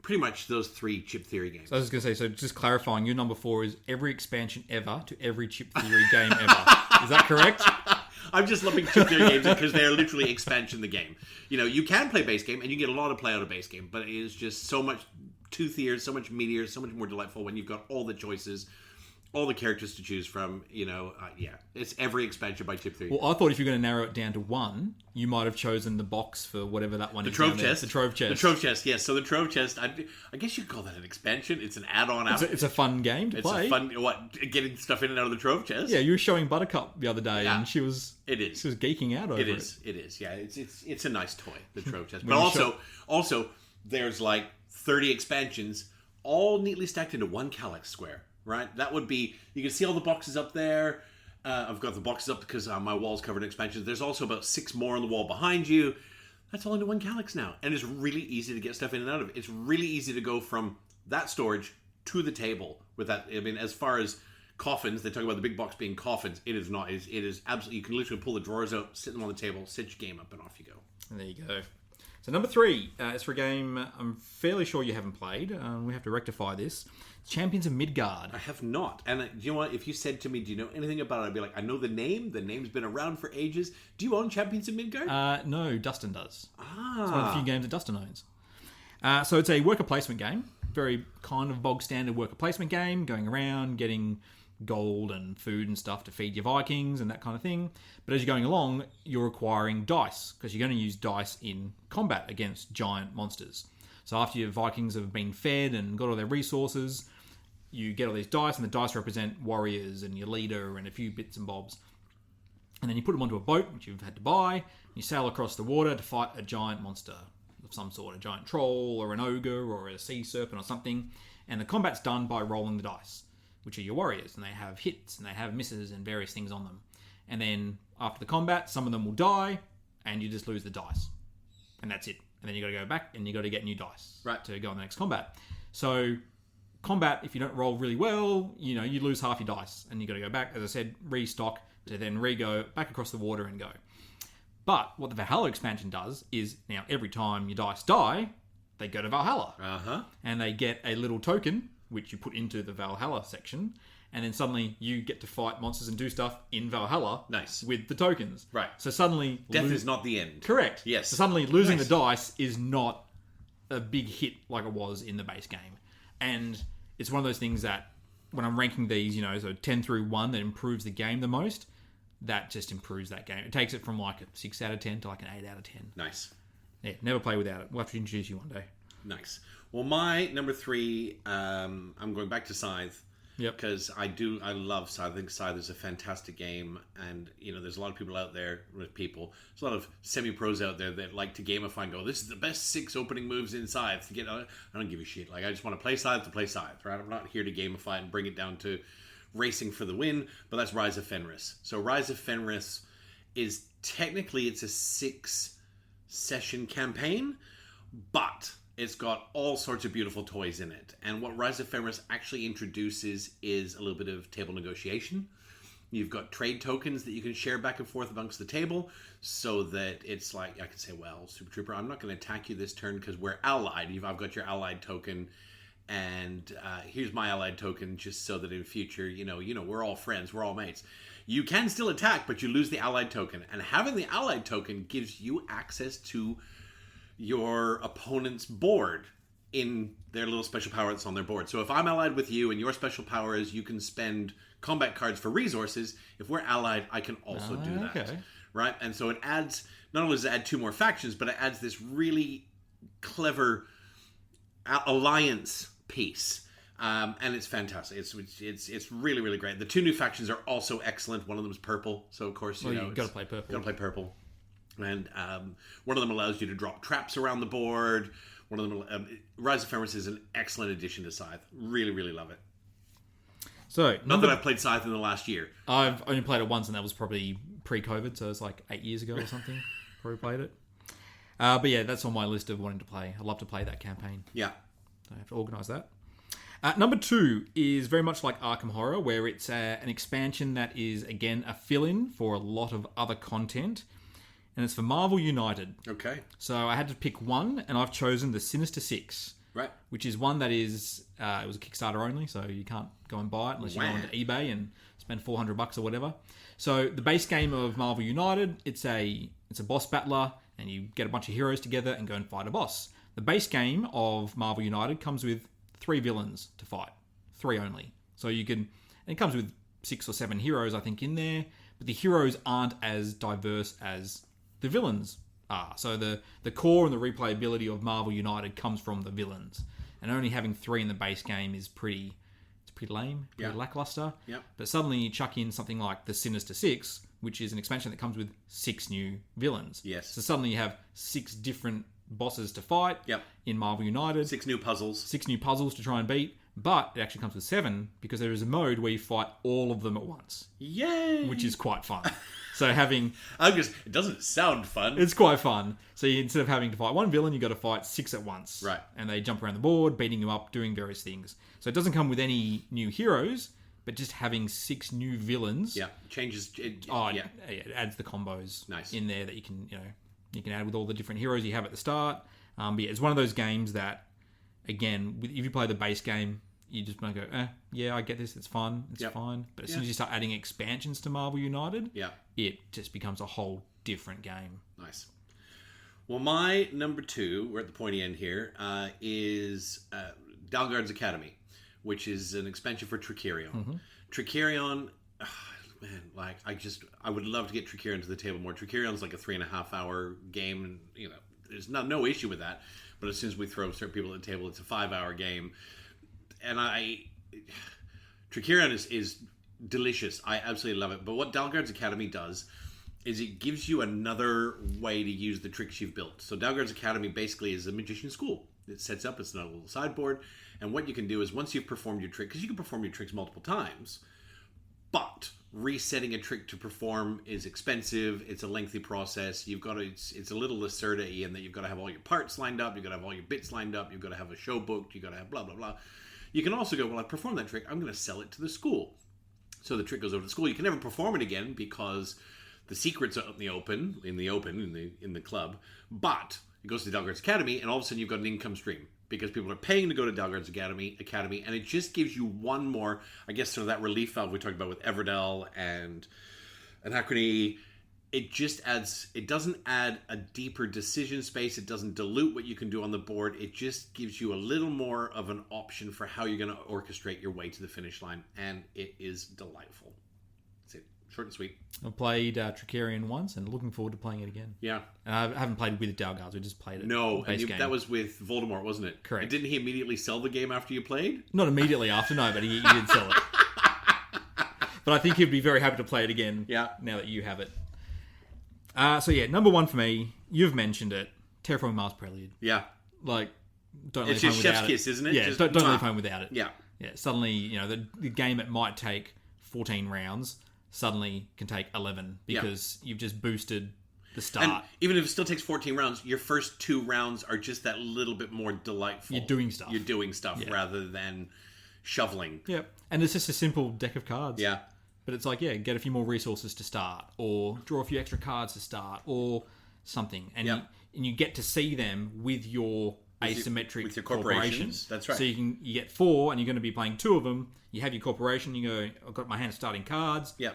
pretty much those 3 Chip Theory games. So I was going to say, so just clarifying, your number 4 is every expansion ever to every Chip Theory game ever. Is that correct? I'm just lumping Chip Theory games because they're literally expansion the game. You know, you can play base game, and you get a lot of play out of base game, but it is just so much toothier, so much meatier, so much more delightful when you've got all the choices, all the characters to choose from. You know, it's every expansion by Chip Theory. Well, I thought if you're going to narrow it down to 1, you might have chosen the box for whatever that one is. The Trove down there. Chest. The Trove Chest. The Trove Chest, yes. So the Trove Chest, I guess you'd call that an expansion. It's an add-on. It's a fun game to It's play. a fun, getting stuff in and out of the Trove Chest? Yeah, you were showing Buttercup the other day, Yeah. and she was geeking out over it. It is. Yeah, it's a nice toy, the Trove Chest. When But you also, there's like 30 expansions, all neatly stacked into one Kallax square, right? That would be, you can see all the boxes up there. I've got the boxes up because my wall's covered in expansions. There's also about 6 more on the wall behind you. That's all into one Kallax now. And it's really easy to get stuff in and out of. It's really easy to go from that storage to the table with that. I mean, as far as coffins, they talk about the big box being coffins. It is not. It is absolutely, you can literally pull the drawers out, sit them on the table, sit your game up, and off you go. There you go. So number 3 is for a game I'm fairly sure you haven't played. We have to rectify this. Champions of Midgard. I have not. And do you know what? If you said to me, do you know anything about it? I'd be like, I know the name. The name's been around for ages. Do you own Champions of Midgard? No, Dustin does. Ah. It's one of the few games that Dustin owns. So it's a worker placement game. Very kind of bog standard worker placement game. Going around, getting gold and food and stuff to feed your Vikings and that kind of thing. But as you're going along, you're acquiring dice, because you're going to use dice in combat against giant monsters. So after your Vikings have been fed and got all their resources, you get all these dice, and the dice represent warriors and your leader and a few bits and bobs. And then you put them onto a boat, which you've had to buy, and you sail across the water to fight a giant monster of some sort, a giant troll or an ogre or a sea serpent or something. And the combat's done by rolling the dice, which are your warriors, and they have hits and they have misses and various things on them. And then after the combat, some of them will die, and you just lose the dice. And that's it. And then you got to go back and you got to get new dice to go on the next combat. So combat, if you don't roll really well, you lose half your dice, and you got to go back, as I said, restock to then re-go back across the water and go. But what the Valhalla expansion does is now every time your dice die, they go to Valhalla. And they get a little token, which you put into the Valhalla section, and then suddenly you get to fight monsters and do stuff in Valhalla. Nice. With the tokens. Right. So suddenly... Death is not the end. Correct. Yes. So suddenly losing the dice is not a big hit like it was in the base game. And it's one of those things that when I'm ranking these, so 10 through 1 that improves the game the most, that just improves that game. It takes it from like a 6 out of 10 to like an 8 out of 10. Nice. Yeah, never play without it. We'll have to introduce you one day. Nice. Well, my number 3, I'm going back to Scythe. Yep. Because I love Scythe. I think Scythe is a fantastic game, and there's a lot of people out there there's a lot of semi-pros out there that like to gamify and go, this is the best 6 opening moves in Scythe. To get, I don't give a shit. Like, I just want to play Scythe, right? I'm not here to gamify and bring it down to racing for the win, but that's Rise of Fenris. So Rise of Fenris is technically it's a 6-session campaign, but it's got all sorts of beautiful toys in it. And what Rise of Fenris actually introduces is a little bit of table negotiation. You've got trade tokens that you can share back and forth amongst the table, so that it's like, I can say, well, Super Trooper, I'm not going to attack you this turn because we're allied. I've got your allied token, and here's my allied token, just so that in future, we're all friends, we're all mates. You can still attack, but you lose the allied token. And having the allied token gives you access to your opponent's board in their little special power that's on their board. So if I'm allied with you and your special power is you can spend combat cards for resources, if we're allied, I can also do that. Okay. Right? And so it adds, not only does it add 2 more factions, but it adds this really clever alliance piece. And it's fantastic. It's really, really great. The 2 new factions are also excellent. One of them is purple. So of course, you've got to play purple. Got to play purple. And one of them allows you to drop traps around the board. One of them, Rise of Fenris is an excellent addition to Scythe. Really, really love it. So not that I've played Scythe in the last year. I've only played it once, and that was probably pre-COVID, so it's like 8 years ago or something. Probably played it. But yeah, that's on my list of wanting to play. I'd love to play that campaign. Yeah. So I have to organise that. Number 2 is very much like Arkham Horror, where it's an expansion that is, again, a fill-in for a lot of other content. And it's for Marvel United. Okay. So I had to pick one, and I've chosen the Sinister Six. Right. Which is one that is, it was a Kickstarter only, so you can't go and buy it unless you go onto eBay and spend $400 or whatever. So the base game of Marvel United, it's a boss battler, and you get a bunch of heroes together and go and fight a boss. The base game of Marvel United comes with 3 villains to fight. 3 only. So it comes with 6 or 7 heroes, I think, in there, but the heroes aren't as diverse as the villains are. So the core and the replayability of Marvel United comes from the villains. And only having 3 in the base game is pretty lame, pretty lackluster. Yep. But suddenly you chuck in something like the Sinister Six, which is an expansion that comes with 6 new villains. Yes. So suddenly you have 6 different bosses to fight in Marvel United. 6 new puzzles. 6 new puzzles to try and beat. But it actually comes with 7 because there is a mode where you fight all of them at once. Yay! Which is quite fun. So having... it doesn't sound fun. It's quite fun. So instead of having to fight 1 villain, you've got to fight 6 at once. Right. And they jump around the board, beating you up, doing various things. So it doesn't come with any new heroes, but just having 6 new villains... Yeah, changes... It adds the combos nice in there that you can, You can add with all the different heroes you have at the start. But yeah, it's one of those games that, again, if you play the base game, you just might go, yeah, I get this. It's fun. It's fine. But as soon as you start adding expansions to Marvel United, it just becomes a whole different game. Nice. Well, my number 2, we're at the pointy end here, is Dalgard's Academy, which is an expansion for Trickerion. Trickerion, man, like I would love to get Trickerion to the table more. Trickerion's like a 3.5 hour game, and you know, there's no issue with that. But as soon as we throw certain people at the table, it's a 5 hour game. And Trickerion is delicious. I absolutely love it. But what Dalgard's Academy does is it gives you another way to use the tricks you've built. So Dalgard's Academy basically is a magician school. It sets up, it's not a little sideboard. And what you can do is once you've performed your trick, because you can perform your tricks multiple times, but resetting a trick to perform is expensive. It's a lengthy process. You've got to, it's a little Lacerda in that you've got to have all your parts lined up. You've got to have all your bits lined up. You've got to have a show booked. You've got to have blah, blah, blah. You can also go, well, I performed that trick. I'm going to sell it to the school. So the trick goes over to the school. You can never perform it again because the secret's out in the club. But it goes to Dalgard's Academy, and all of a sudden you've got an income stream because people are paying to go to Dalgard's Academy, and it just gives you one more, I guess, sort of that relief valve we talked about with Everdell and Anachrony. It just adds, it doesn't add a deeper decision space. It doesn't dilute what you can do on the board. It just gives you a little more of an option for how you're going to orchestrate your way to the finish line. And it is delightful. That's it. Short and sweet. I played Trickerion once and looking forward to playing it again. Yeah. And I haven't played with Dalgards. We just played it. No, base game. that was with Voldemort, wasn't it? Correct. And didn't he immediately sell the game after you played? Not immediately after, no, but he did sell it. But I think he'd be very happy to play it again now that you have it. So yeah, number 1 for me, you've mentioned it, Terraforming Mars Prelude. Yeah. Like, don't it's leave home just without chef's it. kiss, isn't it? Yeah, Just, don't leave home without it. Yeah. Yeah, suddenly, you know, the game that might take 14 rounds suddenly can take 11 because you've just boosted the start. And even if it still takes 14 rounds, your first 2 rounds are just that little bit more delightful. You're doing stuff. You're doing stuff rather than shoveling. Yep. And it's just a simple deck of cards. Yeah. But it's like, get a few more resources to start, or draw a few extra cards to start, or something. And you get to see them with your asymmetric with your corporations. That's right. So you get 4, and you're going to be playing 2 of them. You have your corporation. You go, I've got my hand of starting cards. Yeah.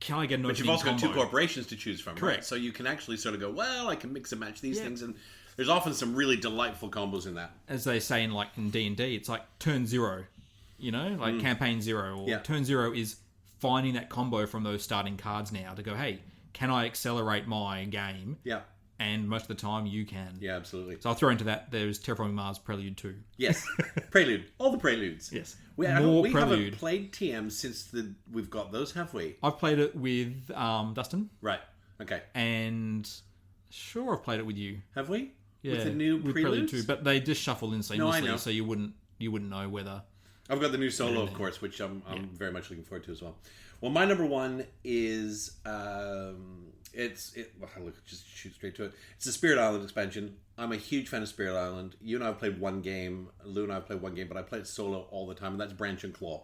Can I get an But you've also got 2 corporations to choose from, Correct. right? So you can actually sort of go, well, I can mix and match these things, and there's often some really delightful combos in that. As they say in D&D, it's like turn 0, you know, like campaign 0, or turn 0 is finding that combo from those starting cards now to go, hey, can I accelerate my game? Yeah. And most of the time you can. Yeah, absolutely. So I'll throw into that, there's Terraforming Mars Prelude 2. Yes. Prelude. All the Preludes. Yes. We Prelude. haven't played TM since we've got those, have we? I've played it with Dustin. Right. Okay. And sure, I've played it with you. Have we? Yeah, with the new with Preludes? Prelude 2, but they just shuffle in seamlessly, No, I know. so you wouldn't know whether. I've got the new solo, of course, which I'm very much looking forward to as well. Well, my number 1 is just shoot straight to it. It's the Spirit Island expansion. I'm a huge fan of Spirit Island. You and I have played one game. Lou and I have played one game, but I play it solo all the time, and that's Branch and Claw.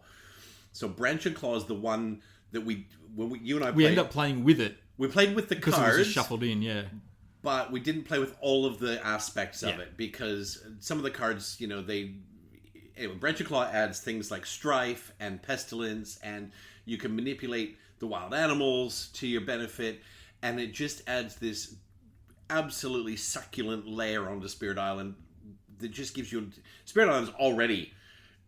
So Branch and Claw is the one that you and I played. We end up playing with it. We played with the because cards. it was just shuffled in, yeah. But we didn't play with all of the aspects of it because some of the cards, you know, Anyway, Branch and Claw adds things like Strife and Pestilence, and you can manipulate the wild animals to your benefit, and it just adds this absolutely succulent layer onto Spirit Island that just gives you... Spirit Island is already,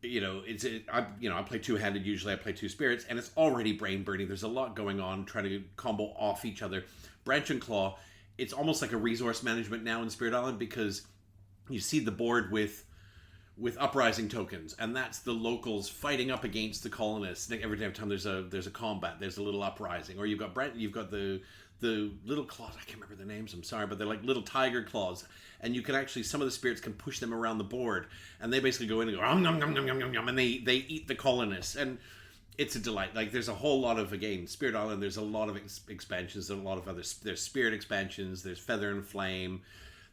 you know, I play 2-handed usually, I play 2 spirits, and it's already brain-burning. There's a lot going on, trying to combo off each other. Branch and Claw, it's almost like a resource management now in Spirit Island because you see the board with uprising tokens, and that's the locals fighting up against the colonists. Every time there's a combat, there's a little uprising. Or you've got the little claws. I can't remember their names. I'm sorry, but they're like little tiger claws, and you can actually, some of the spirits can push them around the board, and they basically go in and go nom nom nom nom nom nom, and they eat the colonists, and it's a delight. Like there's a whole lot of, again, Spirit Island. There's a lot of expansions and a lot of other. There's spirit expansions. There's Feather and Flame.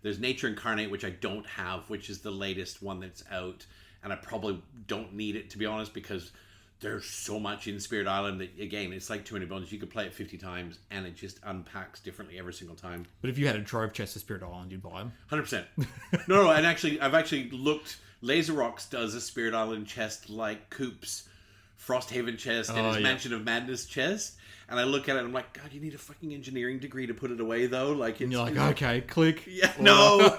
There's Nature Incarnate, which I don't have, which is the latest one that's out. And I probably don't need it, to be honest, because there's so much in Spirit Island that, again, it's like 200 bones. You could play it 50 times, and it just unpacks differently every single time. But if you had a trove chest of Spirit Island, you'd buy them. 100%. No, and actually, I've actually looked. Laser Rocks does a Spirit Island chest like Coop's Frosthaven chest and his Mansion of Madness chest. And I look at it and I'm like, God, you need a fucking engineering degree to put it away, though. Like, And you're like, okay, click. yeah, no.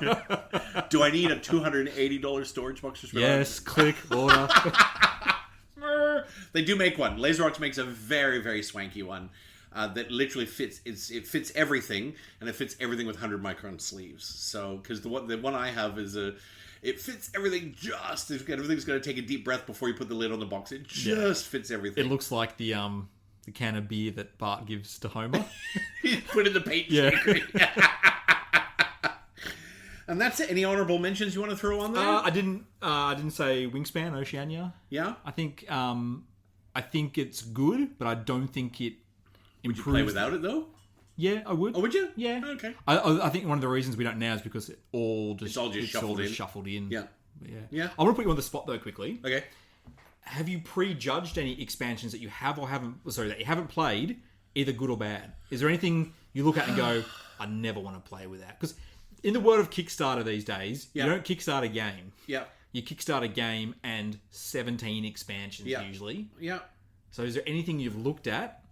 Do I need a $280 storage box for Spirit Island? Yes, click, order. They do make one. Laser Rocks makes a very, very swanky one that literally fits. It fits everything, and it fits everything with 100 micron sleeves. So, because the one I have is it fits everything just. Everything's going to take a deep breath before you put the lid on the box. It just fits everything. It looks like the can of beer that Bart gives to Homer. Put in the paint shaker. And that's it. Any honorable mentions you want to throw on there? I didn't say Wingspan Oceania. Yeah. I think it's good, but I don't think it Would you improves. play without it though? Yeah, I would. Oh, would you? Yeah. Okay. I think one of the reasons we don't now is because it's all shuffled in. Yeah. Yeah. I want to put you on the spot though quickly. Okay. Have you prejudged any expansions that you have or haven't? Sorry, that you haven't played, either good or bad? Is there anything you look at and go, I never want to play with that? Because in the world of Kickstarter these days, you don't kickstart a game. Yeah. You kickstart a game and 17 expansions usually. Yeah. So is there anything you've looked at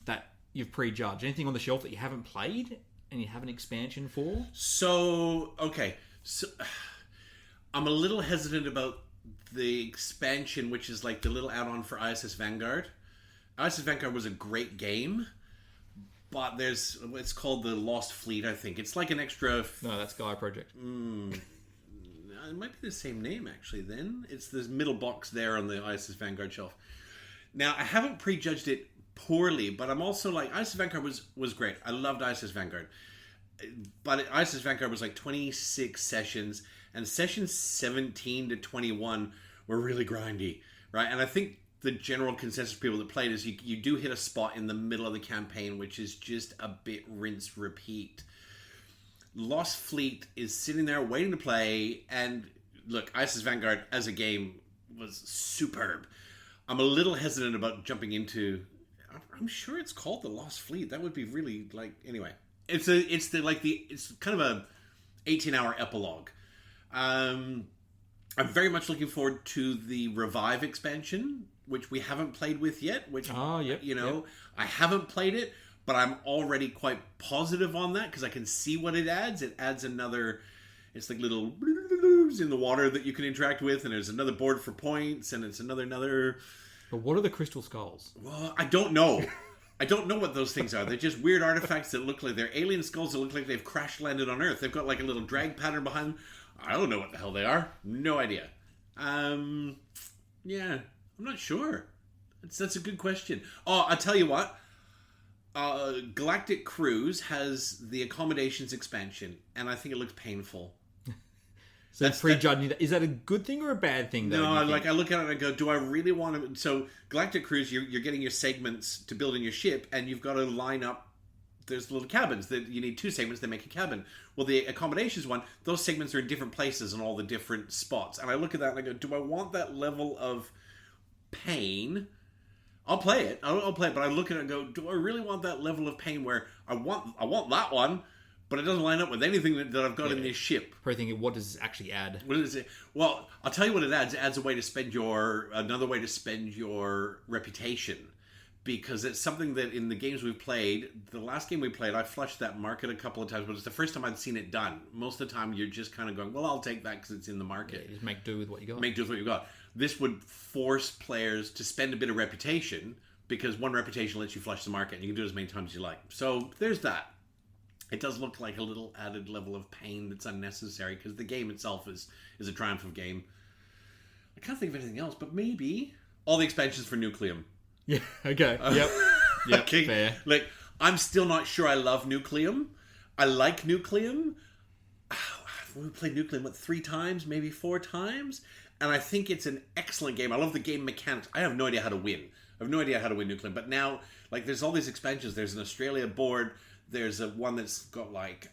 that you've prejudged? Anything on the shelf that you haven't played and you have an expansion for? So, okay. So, I'm a little hesitant about the expansion, which is like the little add-on for ISS Vanguard. ISS Vanguard was a great game, but it's called the Lost Fleet, I think. It's like an extra... No, that's Gaia Project. It might be the same name, actually, then. It's this middle box there on the ISS Vanguard shelf. Now, I haven't prejudged it poorly, but I'm also like, ISS Vanguard was great. I loved ISS Vanguard. But ISS Vanguard was like 26 sessions, and sessions 17 to 21 were really grindy, right? And I think the general consensus of people that played is you do hit a spot in the middle of the campaign, which is just a bit rinse repeat. Lost Fleet is sitting there waiting to play, and look, ISS Vanguard as a game was superb. I'm a little hesitant about jumping into... I'm sure it's called the Lost Fleet. That would be really like... Anyway, it's kind of a 18-hour epilogue. I'm very much looking forward to the Revive expansion, which we haven't played with yet. Which I haven't played it, but I'm already quite positive on that because I can see what it adds. It adds another... It's like little in the water that you can interact with, and there's another board for points, and it's another... But what are the crystal skulls? Well, I don't know. I don't know what those things are. They're just weird artifacts that look like they're alien skulls that look like they've crash landed on Earth. They've got like a little drag pattern behind them. I don't know what the hell they are. No idea. Yeah, I'm not sure. That's a good question. Oh, I'll tell you what. Galactic Cruise has the accommodations expansion, and I think it looks painful. So prejudging that, is that a good thing or a bad thing? Though, no, I look at it and I go, do I really want to? So Galactic Cruise, you're getting your segments to build in your ship, and you've got to line up. There's little cabins that you need 2 segments that make a cabin. Well, the accommodations one, those segments are in different places in all the different spots. And I look at that and I go, do I want that level of pain? I'll play it. I'll play it, but I look at it and go, do I really want that level of pain where I want that one, but it doesn't line up with anything that I've got in this ship? Probably thinking, what does this actually add? What is it? Well, I'll tell you what it adds. It adds another way to spend your reputation. Because it's something that in the games we've played, the last game we played, I flushed that market a couple of times, but it's the first time I'd seen it done. Most of the time, you're just kind of going, well, I'll take that because it's in the market. Yeah, just make do with what you got. Make do with what you got. This would force players to spend a bit of reputation, because one reputation lets you flush the market, and you can do it as many times as you like. So there's that. It does look like a little added level of pain that's unnecessary, because the game itself is a triumph of game. I can't think of anything else, but maybe all the expansions for Nucleum. Yeah, okay. Yep. Okay. Fair. Like, I'm still not sure I love Nucleum. I like Nucleum. We played Nucleum, 3 times, maybe 4 times? And I think it's an excellent game. I love the game mechanics. I have no idea how to win. I have no idea how to win Nucleum. But now, like, there's all these expansions. There's an Australia board. There's one that's got, like,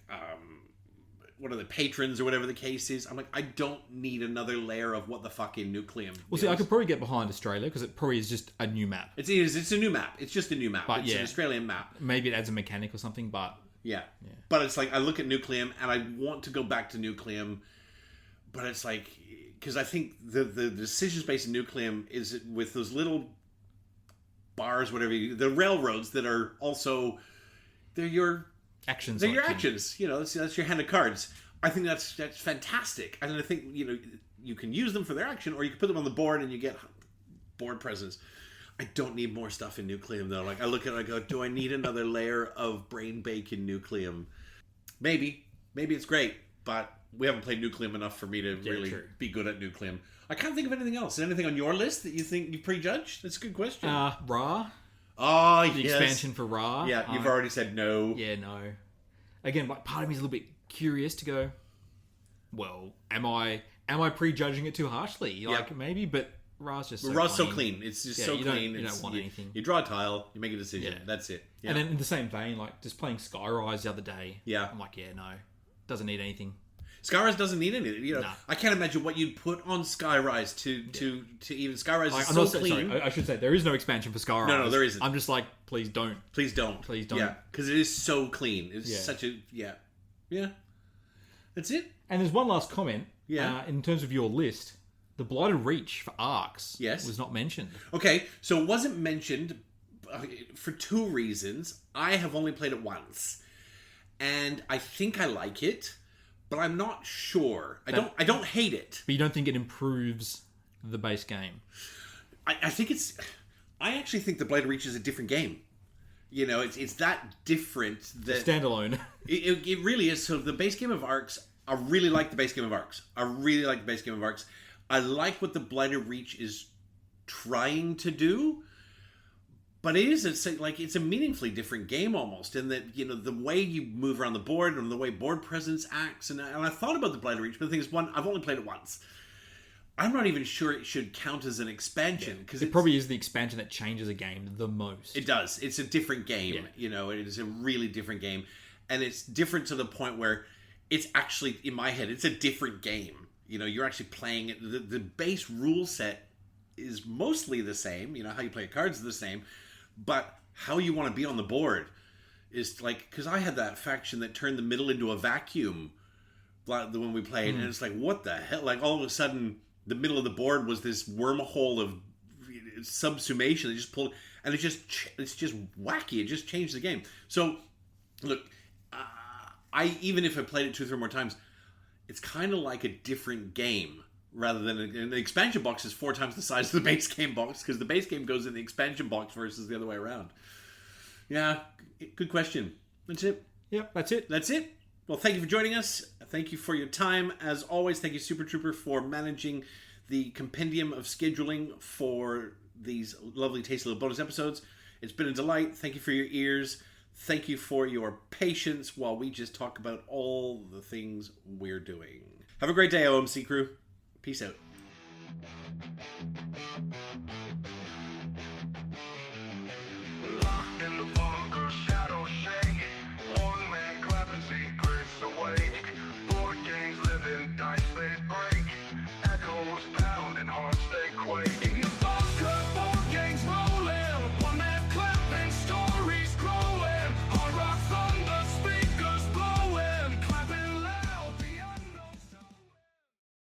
what are the patrons or whatever the case is. I'm like, I don't need another layer of what the fuck in Nucleum. Well, see, I could probably get behind Australia because it probably is just a new map. It's a new map. It's just a new map. But it's an Australian map. Maybe it adds a mechanic or something, but Yeah. But it's like, I look at Nucleum and I want to go back to Nucleum, but it's like, because I think the decisions based in Nucleum is with those little bars, whatever, the railroads that are also, they're your actions. They're your actions. You know, that's your hand of cards. I think that's fantastic. And I think, you know, you can use them for their action, or you can put them on the board and you get board presence. I don't need more stuff in Nucleum, though. Like, I look at it and I go, do I need another layer of brain bake in Nucleum? Maybe. Maybe it's great, but we haven't played Nucleum enough for me to really be good at Nucleum. I can't think of anything else. Is there anything on your list that you think you prejudged? That's a good question. Ra. Oh, The expansion for Ra. Yeah, you've already said no. Yeah, no. Again, like, part of me is a little bit curious to go, well, am I prejudging it too harshly? Like, maybe, but Ra's just so Ra's clean. so clean. It's just so you clean. You don't want anything. You draw a tile, you make a decision. Yeah. That's it. Yeah. And then in the same vein, like, just playing Skyrise the other day. Yeah. I'm like, no. Doesn't need anything. Skyrise doesn't need anything. You know, Nah. I can't imagine what you'd put on Skyrise to even Skyrise is I'm so not clean. sorry, I should say there is no expansion for Skyrise. No, there isn't. I'm just like, please don't. Please don't. Please don't. Yeah, because it is so clean. It's Yeah. such a yeah. That's it. And there's one last comment. Yeah. In terms of your list, the Blighted Reach for Arcs was not mentioned. Okay, so it wasn't mentioned for two reasons. I have only played it once, and I think I like it, but I'm not sure. I don't hate it. But you don't think it improves the base game? I think it's. I actually think the Blighted Reach is a different game. You know, it's that different that Standalone. it really is. So the base game of Arcs, I really like the base game of Arcs. I like what the Blighted Reach is trying to do, but it's a meaningfully different game almost, in that, you know, the way you move around the board and the way board presence acts, and I thought about the Blighted Reach, but the thing is, one, I've only played it once. I'm not even sure it should count as an expansion, because It probably is the expansion that changes a game the most. It does. It's a different game. Yeah. You know, it is a really different game. And it's different to the point where it's actually, in my head, it's a different game. You know, you're actually playing it. The base rule set is mostly the same. You know, how you play cards is the same. But how you want to be on the board is like, because I had that faction that turned the middle into a vacuum when we played. And it's like, what the hell? Like, all of a sudden, the middle of the board was this wormhole of subsumation that just pulled, and it's just wacky. It just changed the game. So, look, I even if I played it 2 or 3 more times, it's kind of like a different game rather than an expansion box is 4 times the size of the base game box, because the base game goes in the expansion box versus the other way around. Yeah, good question. That's it. Yep, that's it. That's it. Well, thank you for joining us. Thank you for your time. As always, thank you, Super Trooper, for managing the compendium of scheduling for these lovely, tasty little bonus episodes. It's been a delight. Thank you for your ears. Thank you for your patience while we just talk about all the things we're doing. Have a great day, OMC crew. Peace out.